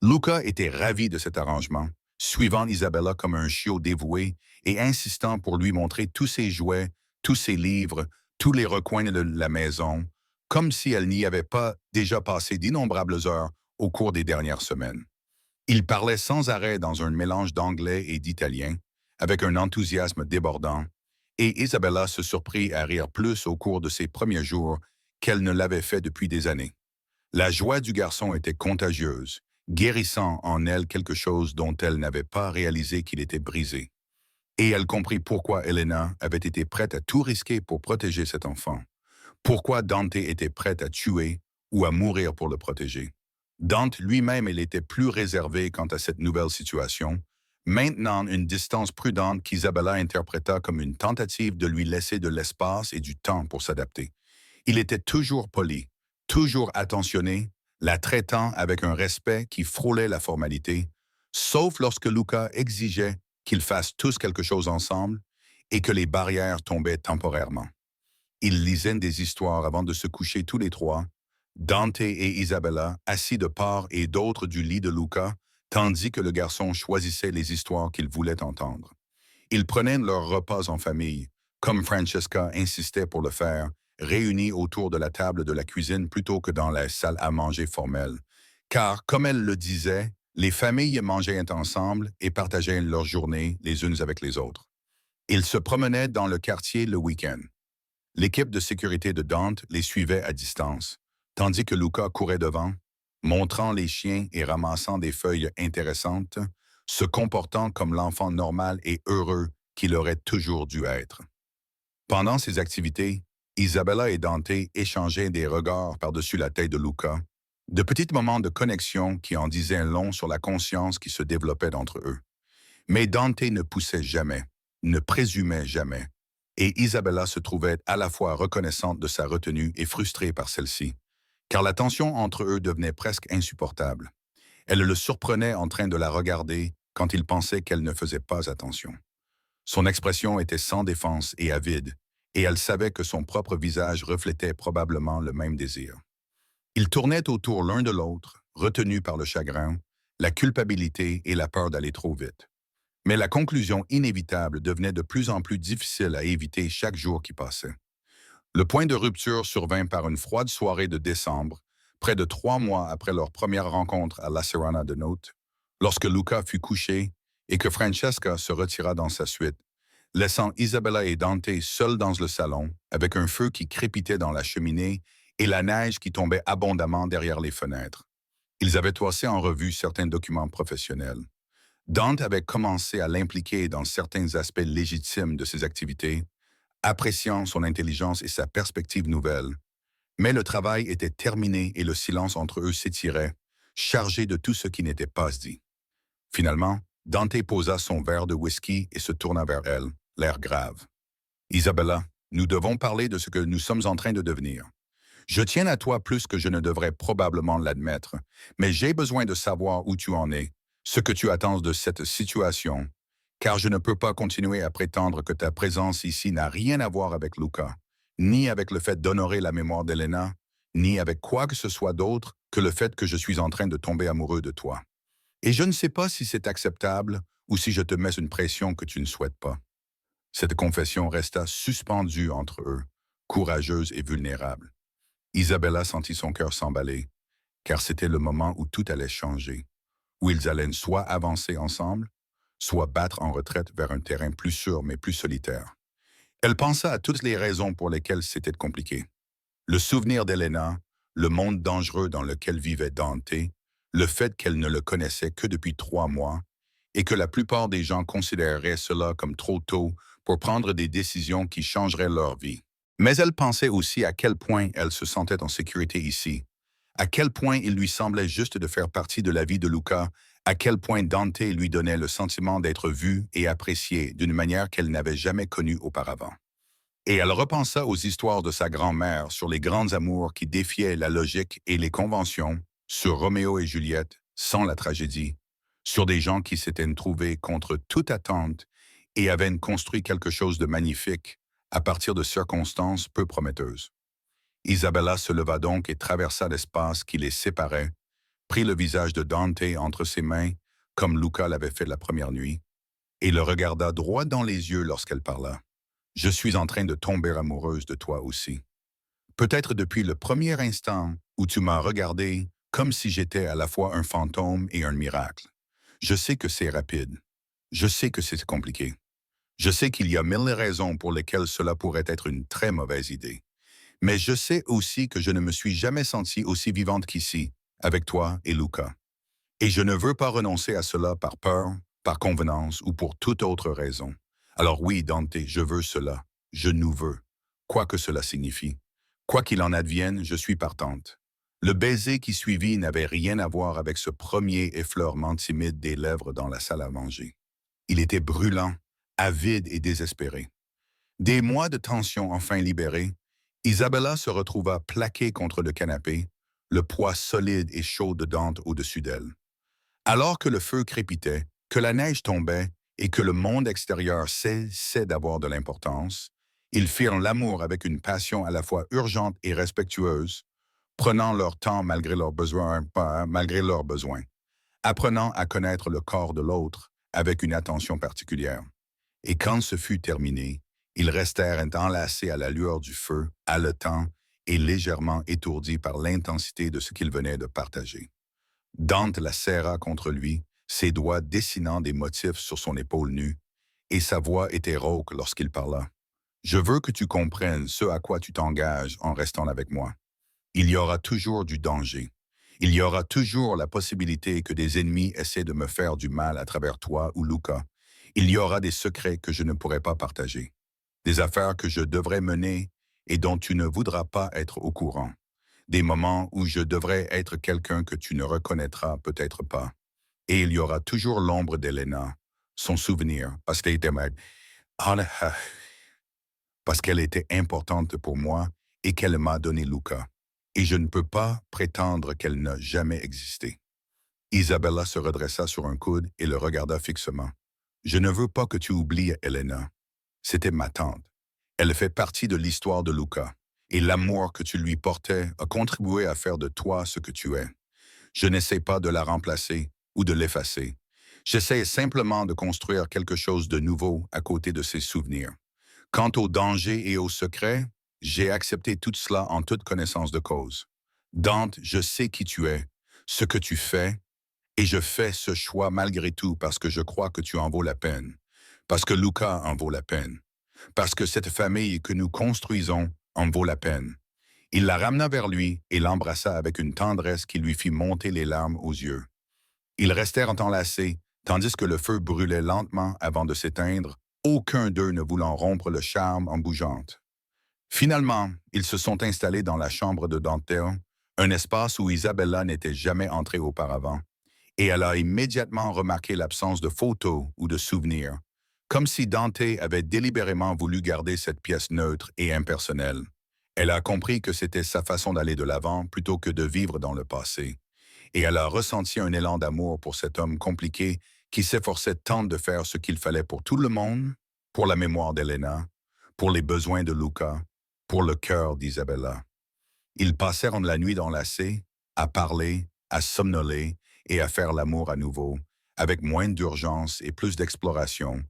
A: Luca était ravi de cet arrangement, suivant Isabella comme un chiot dévoué et insistant pour lui montrer tous ses jouets, tous ses livres, tous les recoins de la maison, comme si elle n'y avait pas déjà passé d'innombrables heures au cours des dernières semaines. Il parlait sans arrêt dans un mélange d'anglais et d'italien, avec un enthousiasme débordant, et Isabella se surprit à rire plus au cours de ses premiers jours qu'elle ne l'avait fait depuis des années. La joie du garçon était contagieuse, guérissant en elle quelque chose dont elle n'avait pas réalisé qu'il était brisé. Et elle comprit pourquoi Elena avait été prête à tout risquer pour protéger cet enfant, pourquoi Dante était prêt à tuer ou à mourir pour le protéger. Dante lui-même, il était plus réservé quant à cette nouvelle situation, maintenant une distance prudente qu'Isabella interpréta comme une tentative de lui laisser de l'espace et du temps pour s'adapter. Il était toujours poli, toujours attentionné, la traitant avec un respect qui frôlait la formalité, sauf lorsque Luca exigeait qu'ils fassent tous quelque chose ensemble et que les barrières tombaient temporairement. Ils lisaient des histoires avant de se coucher tous les trois, Dante et Isabella assis de part et d'autre du lit de Luca, tandis que le garçon choisissait les histoires qu'il voulait entendre. Ils prenaient leurs repas en famille, comme Francesca insistait pour le faire, réunis autour de la table de la cuisine plutôt que dans la salle à manger formelle. Car, comme elle le disait, les familles mangeaient ensemble et partageaient leurs journées les unes avec les autres. Ils se promenaient dans le quartier le week-end. L'équipe de sécurité de Dante les suivait à distance, tandis que Luca courait devant, montrant les chiens et ramassant des feuilles intéressantes, se comportant comme l'enfant normal et heureux qu'il aurait toujours dû être. Pendant ces activités, Isabella et Dante échangeaient des regards par-dessus la tête de Luca, de petits moments de connexion qui en disaient long sur la conscience qui se développait entre eux. Mais Dante ne poussait jamais, ne présumait jamais. Et Isabella se trouvait à la fois reconnaissante de sa retenue et frustrée par celle-ci, car la tension entre eux devenait presque insupportable. Elle le surprenait en train de la regarder quand il pensait qu'elle ne faisait pas attention. Son expression était sans défense et avide, et elle savait que son propre visage reflétait probablement le même désir. Ils tournaient autour l'un de l'autre, retenus par le chagrin, la culpabilité et la peur d'aller trop vite. Mais la conclusion inévitable devenait de plus en plus difficile à éviter chaque jour qui passait. Le point de rupture survint par une froide soirée de décembre, près de 3 mois après leur première rencontre à La Serrana de Note, lorsque Luca fut couché et que Francesca se retira dans sa suite, laissant Isabella et Dante seuls dans le salon, avec un feu qui crépitait dans la cheminée et la neige qui tombait abondamment derrière les fenêtres. Ils avaient passé en revue certains documents professionnels. Dante avait commencé à l'impliquer dans certains aspects légitimes de ses activités, appréciant son intelligence et sa perspective nouvelle. Mais le travail était terminé et le silence entre eux s'étirait, chargé de tout ce qui n'était pas dit. Finalement, Dante posa son verre de whisky et se tourna vers elle, l'air grave. Isabella, nous devons parler de ce que nous sommes en train de devenir. Je tiens à toi plus que je ne devrais probablement l'admettre, mais j'ai besoin de savoir où tu en es, ce que tu attends de cette situation, car je ne peux pas continuer à prétendre que ta présence ici n'a rien à voir avec Luca, ni avec le fait d'honorer la mémoire d'Elena, ni avec quoi que ce soit d'autre que le fait que je suis en train de tomber amoureux de toi. Et je ne sais pas si c'est acceptable ou si je te mets une pression que tu ne souhaites pas. Cette confession resta suspendue entre eux, courageuse et vulnérable. Isabella sentit son cœur s'emballer, car c'était le moment où tout allait changer, où ils allaient soit avancer ensemble, soit battre en retraite vers un terrain plus sûr mais plus solitaire. Elle pensa à toutes les raisons pour lesquelles c'était compliqué. Le souvenir d'Elena, le monde dangereux dans lequel vivait Dante, le fait qu'elle ne le connaissait que depuis 3 mois, et que la plupart des gens considéreraient cela comme trop tôt pour prendre des décisions qui changeraient leur vie. Mais elle pensait aussi à quel point elle se sentait en sécurité ici, à quel point il lui semblait juste de faire partie de la vie de Luca, à quel point Dante lui donnait le sentiment d'être vu et apprécié d'une manière qu'elle n'avait jamais connue auparavant. Et elle repensa aux histoires de sa grand-mère sur les grands amours qui défiaient la logique et les conventions, sur Roméo et Juliette, sans la tragédie, sur des gens qui s'étaient trouvés contre toute attente et avaient construit quelque chose de magnifique à partir de circonstances peu prometteuses. Isabella se leva donc et traversa l'espace qui les séparait, prit le visage de Dante entre ses mains, comme Luca l'avait fait la première nuit, et le regarda droit dans les yeux lorsqu'elle parla. Je suis en train de tomber amoureuse de toi aussi. Peut-être depuis le premier instant où tu m'as regardé comme si j'étais à la fois un fantôme et un miracle. Je sais que c'est rapide. Je sais que c'est compliqué. Je sais qu'il y a 1000 raisons pour lesquelles cela pourrait être une très mauvaise idée. Mais je sais aussi que je ne me suis jamais sentie aussi vivante qu'ici, avec toi et Luca. Et je ne veux pas renoncer à cela par peur, par convenance ou pour toute autre raison. Alors oui, Dante, je veux cela. Je nous veux. Quoi que cela signifie. Quoi qu'il en advienne, je suis partante. Le baiser qui suivit n'avait rien à voir avec ce premier effleurement timide des lèvres dans la salle à manger. Il était brûlant, avide et désespéré. Des mois de tension enfin libérés, Isabella se retrouva plaquée contre le canapé, le poids solide et chaud de Dante au-dessus d'elle. Alors que le feu crépitait, que la neige tombait et que le monde extérieur cessait d'avoir de l'importance, ils firent l'amour avec une passion à la fois urgente et respectueuse, prenant leur temps malgré leurs besoins, apprenant à connaître le corps de l'autre avec une attention particulière. Et quand ce fut terminé, ils restèrent enlacés à la lueur du feu, haletants et légèrement étourdis par l'intensité de ce qu'ils venaient de partager. Dante la serra contre lui, ses doigts dessinant des motifs sur son épaule nue, et sa voix était rauque lorsqu'il parla. Je veux que tu comprennes ce à quoi tu t'engages en restant avec moi. Il y aura toujours du danger. Il y aura toujours la possibilité que des ennemis essaient de me faire du mal à travers toi ou Luca. Il y aura des secrets que je ne pourrai pas partager. Des affaires que je devrais mener et dont tu ne voudras pas être au courant. Des moments où je devrais être quelqu'un que tu ne reconnaîtras peut-être pas. Et il y aura toujours l'ombre d'Elena, son souvenir, parce qu'elle était mal. Ah, parce qu'elle était importante pour moi et qu'elle m'a donné Luca. Et je ne peux pas prétendre qu'elle n'a jamais existé. Isabella se redressa sur un coude et le regarda fixement. Je ne veux pas que tu oublies Elena. C'était ma tante. Elle fait partie de l'histoire de Luca, et l'amour que tu lui portais a contribué à faire de toi ce que tu es. Je n'essaie pas de la remplacer ou de l'effacer. J'essaie simplement de construire quelque chose de nouveau à côté de ses souvenirs. Quant aux dangers et aux secrets, j'ai accepté tout cela en toute connaissance de cause. Dante, je sais qui tu es, ce que tu fais, et je fais ce choix malgré tout parce que je crois que tu en vaux la peine, parce que Luca en vaut la peine, parce que cette famille que nous construisons en vaut la peine. Il la ramena vers lui et l'embrassa avec une tendresse qui lui fit monter les larmes aux yeux. Ils restèrent enlacés, tandis que le feu brûlait lentement avant de s'éteindre, aucun d'eux ne voulant rompre le charme en bougeante. Finalement, ils se sont installés dans la chambre de Danteo, un espace où Isabella n'était jamais entrée auparavant, et elle a immédiatement remarqué l'absence de photos ou de souvenirs, comme si Dante avait délibérément voulu garder cette pièce neutre et impersonnelle. Elle a compris que c'était sa façon d'aller de l'avant plutôt que de vivre dans le passé, et elle a ressenti un élan d'amour pour cet homme compliqué qui s'efforçait tant de faire ce qu'il fallait pour tout le monde, pour la mémoire d'Elena, pour les besoins de Luca, pour le cœur d'Isabella. Ils passèrent la nuit enlacés, à parler, à somnoler et à faire l'amour à nouveau, avec moins d'urgence et plus d'exploration,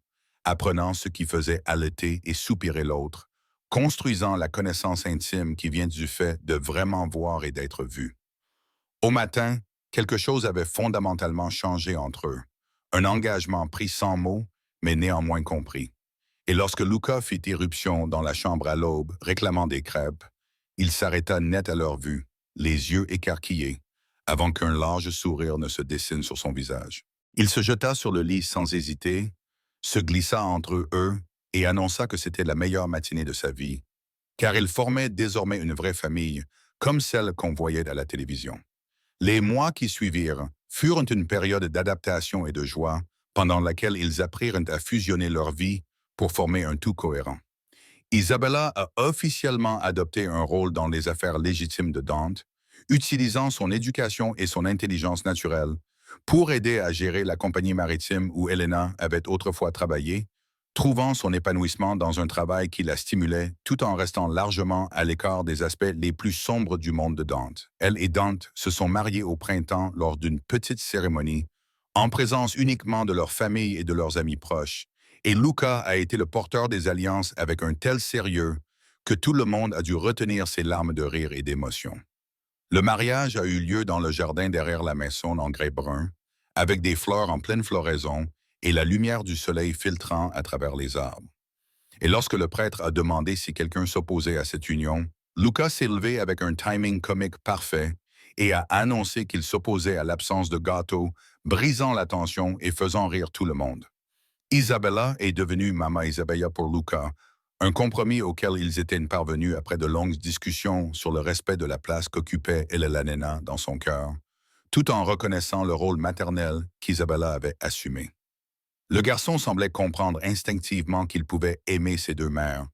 A: apprenant ce qui faisait allaiter et soupirer l'autre, construisant la connaissance intime qui vient du fait de vraiment voir et d'être vu. Au matin, quelque chose avait fondamentalement changé entre eux, un engagement pris sans mots, mais néanmoins compris. Et lorsque Luca fit irruption dans la chambre à l'aube, réclamant des crêpes, il s'arrêta net à leur vue, les yeux écarquillés, avant qu'un large sourire ne se dessine sur son visage. Il se jeta sur le lit sans hésiter, se glissa entre eux et annonça que c'était la meilleure matinée de sa vie, car ils formaient désormais une vraie famille, comme celle qu'on voyait à la télévision. Les mois qui suivirent furent une période d'adaptation et de joie, pendant laquelle ils apprirent à fusionner leur vie pour former un tout cohérent. Isabella a officiellement adopté un rôle dans les affaires légitimes de Dante, utilisant son éducation et son intelligence naturelle pour aider à gérer la compagnie maritime où Elena avait autrefois travaillé, trouvant son épanouissement dans un travail qui la stimulait tout en restant largement à l'écart des aspects les plus sombres du monde de Dante. Elle et Dante se sont mariés au printemps lors d'une petite cérémonie, en présence uniquement de leur famille et de leurs amis proches, et Luca a été le porteur des alliances avec un tel sérieux que tout le monde a dû retenir ses larmes de rire et d'émotion. Le mariage a eu lieu dans le jardin derrière la maison en grès brun, avec des fleurs en pleine floraison et la lumière du soleil filtrant à travers les arbres. Et lorsque le prêtre a demandé si quelqu'un s'opposait à cette union, Luca s'est levé avec un timing comique parfait et a annoncé qu'il s'opposait à l'absence de gâteau, brisant la tension et faisant rire tout le monde. Isabella est devenue Mama Isabella pour Luca, un compromis auquel ils étaient parvenus après de longues discussions sur le respect de la place qu'occupait Elena Nena dans son cœur, tout en reconnaissant le rôle maternel qu'Isabella avait assumé. Le garçon semblait comprendre instinctivement qu'il pouvait aimer ses deux mères,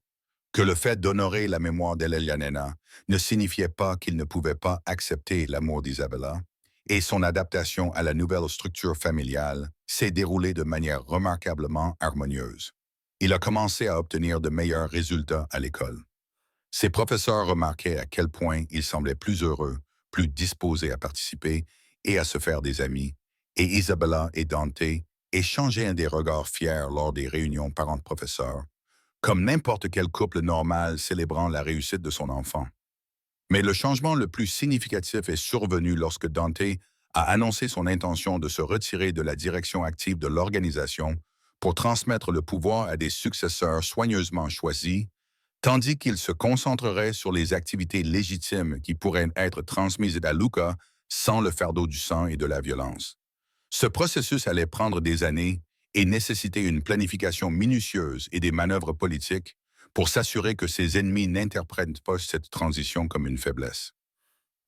A: que le fait d'honorer la mémoire d'Elena Nena ne signifiait pas qu'il ne pouvait pas accepter l'amour d'Isabella, et son adaptation à la nouvelle structure familiale s'est déroulée de manière remarquablement harmonieuse. Il a commencé à obtenir de meilleurs résultats à l'école. Ses professeurs remarquaient à quel point il semblait plus heureux, plus disposé à participer et à se faire des amis, et Isabella et Dante échangeaient des regards fiers lors des réunions parents-professeurs, comme n'importe quel couple normal célébrant la réussite de son enfant. Mais le changement le plus significatif est survenu lorsque Dante a annoncé son intention de se retirer de la direction active de l'organisation pour transmettre le pouvoir à des successeurs soigneusement choisis, tandis qu'il se concentrerait sur les activités légitimes qui pourraient être transmises à Luca sans le fardeau du sang et de la violence. Ce processus allait prendre des années et nécessiter une planification minutieuse et des manœuvres politiques pour s'assurer que ses ennemis n'interprètent pas cette transition comme une faiblesse.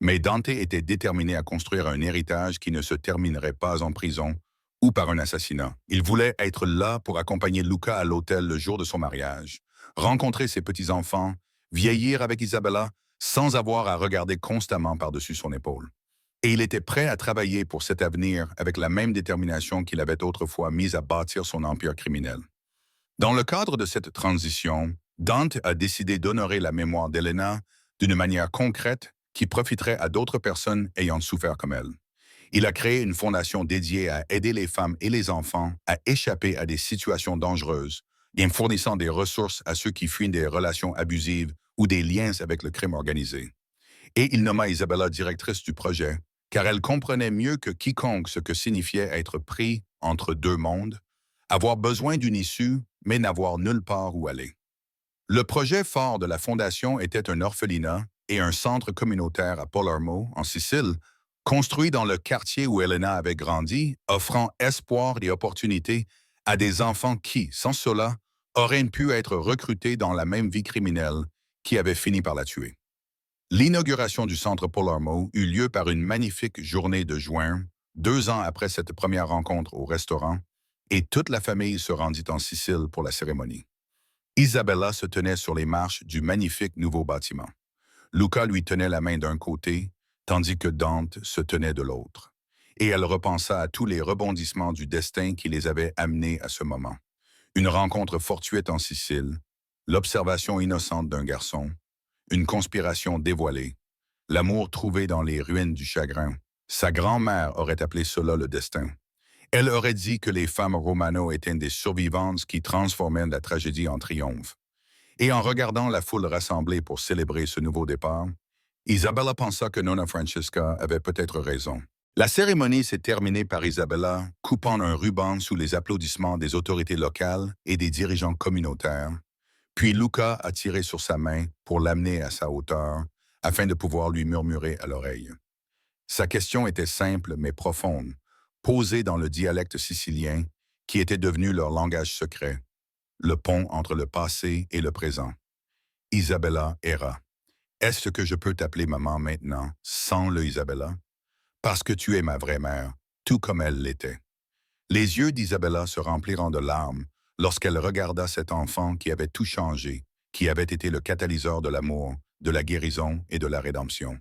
A: Mais Dante était déterminé à construire un héritage qui ne se terminerait pas en prison ou par un assassinat. Il voulait être là pour accompagner Luca à l'hôtel le jour de son mariage, rencontrer ses petits-enfants, vieillir avec Isabella sans avoir à regarder constamment par-dessus son épaule. Et il était prêt à travailler pour cet avenir avec la même détermination qu'il avait autrefois mise à bâtir son empire criminel. Dans le cadre de cette transition, Dante a décidé d'honorer la mémoire d'Elena d'une manière concrète qui profiterait à d'autres personnes ayant souffert comme elle. Il a créé une fondation dédiée à aider les femmes et les enfants à échapper à des situations dangereuses et en fournissant des ressources à ceux qui fuient des relations abusives ou des liens avec le crime organisé. Et il nomma Isabella directrice du projet, car elle comprenait mieux que quiconque ce que signifiait être pris entre deux mondes, avoir besoin d'une issue, mais n'avoir nulle part où aller. Le projet phare de la Fondation était un orphelinat et un centre communautaire à Palermo, en Sicile, construit dans le quartier où Elena avait grandi, offrant espoir et opportunités à des enfants qui, sans cela, auraient pu être recrutés dans la même vie criminelle qui avait fini par la tuer. L'inauguration du centre Palermo eut lieu par une magnifique journée de juin, 2 ans après cette première rencontre au restaurant, et toute la famille se rendit en Sicile pour la cérémonie. Isabella se tenait sur les marches du magnifique nouveau bâtiment. Luca lui tenait la main d'un côté, tandis que Dante se tenait de l'autre. Et elle repensa à tous les rebondissements du destin qui les avait amenés à ce moment. Une rencontre fortuite en Sicile, l'observation innocente d'un garçon, une conspiration dévoilée, l'amour trouvé dans les ruines du chagrin. Sa grand-mère aurait appelé cela le destin. Elle aurait dit que les femmes romano étaient des survivantes qui transformaient la tragédie en triomphe. Et en regardant la foule rassemblée pour célébrer ce nouveau départ, Isabella pensa que Nonna Francesca avait peut-être raison. La cérémonie s'est terminée par Isabella coupant un ruban sous les applaudissements des autorités locales et des dirigeants communautaires, puis Luca a tiré sur sa main pour l'amener à sa hauteur afin de pouvoir lui murmurer à l'oreille. Sa question était simple mais profonde, posée dans le dialecte sicilien qui était devenu leur langage secret, le pont entre le passé et le présent. Isabella era. Est-ce que je peux t'appeler maman maintenant, sans le Isabella? Parce que tu es ma vraie mère, tout comme elle l'était. Les yeux d'Isabella se rempliront de larmes lorsqu'elle regarda cet enfant qui avait tout changé, qui avait été le catalyseur de l'amour, de la guérison et de la rédemption.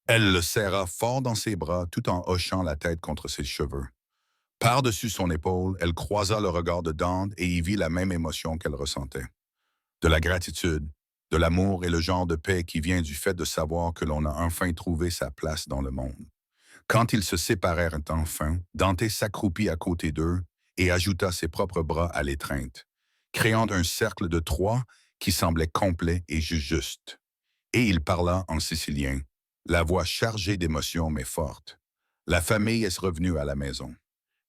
A: Elle le serra fort dans ses bras tout en hochant la tête contre ses cheveux. Par-dessus son épaule, elle croisa le regard de Dante et y vit la même émotion qu'elle ressentait. De la gratitude, de l'amour et le genre de paix qui vient du fait de savoir que l'on a enfin trouvé sa place dans le monde. Quand ils se séparèrent enfin, Dante s'accroupit à côté d'eux et ajouta ses propres bras à l'étreinte, créant un cercle de 3 qui semblait complet et juste. Et il parla en sicilien, la voix chargée d'émotion mais forte. La famille est revenue à la maison.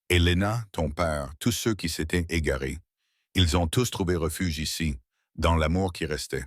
A: Elena, ton père, tous ceux qui s'étaient égarés, ils ont tous trouvé refuge ici, dans l'amour qui restait.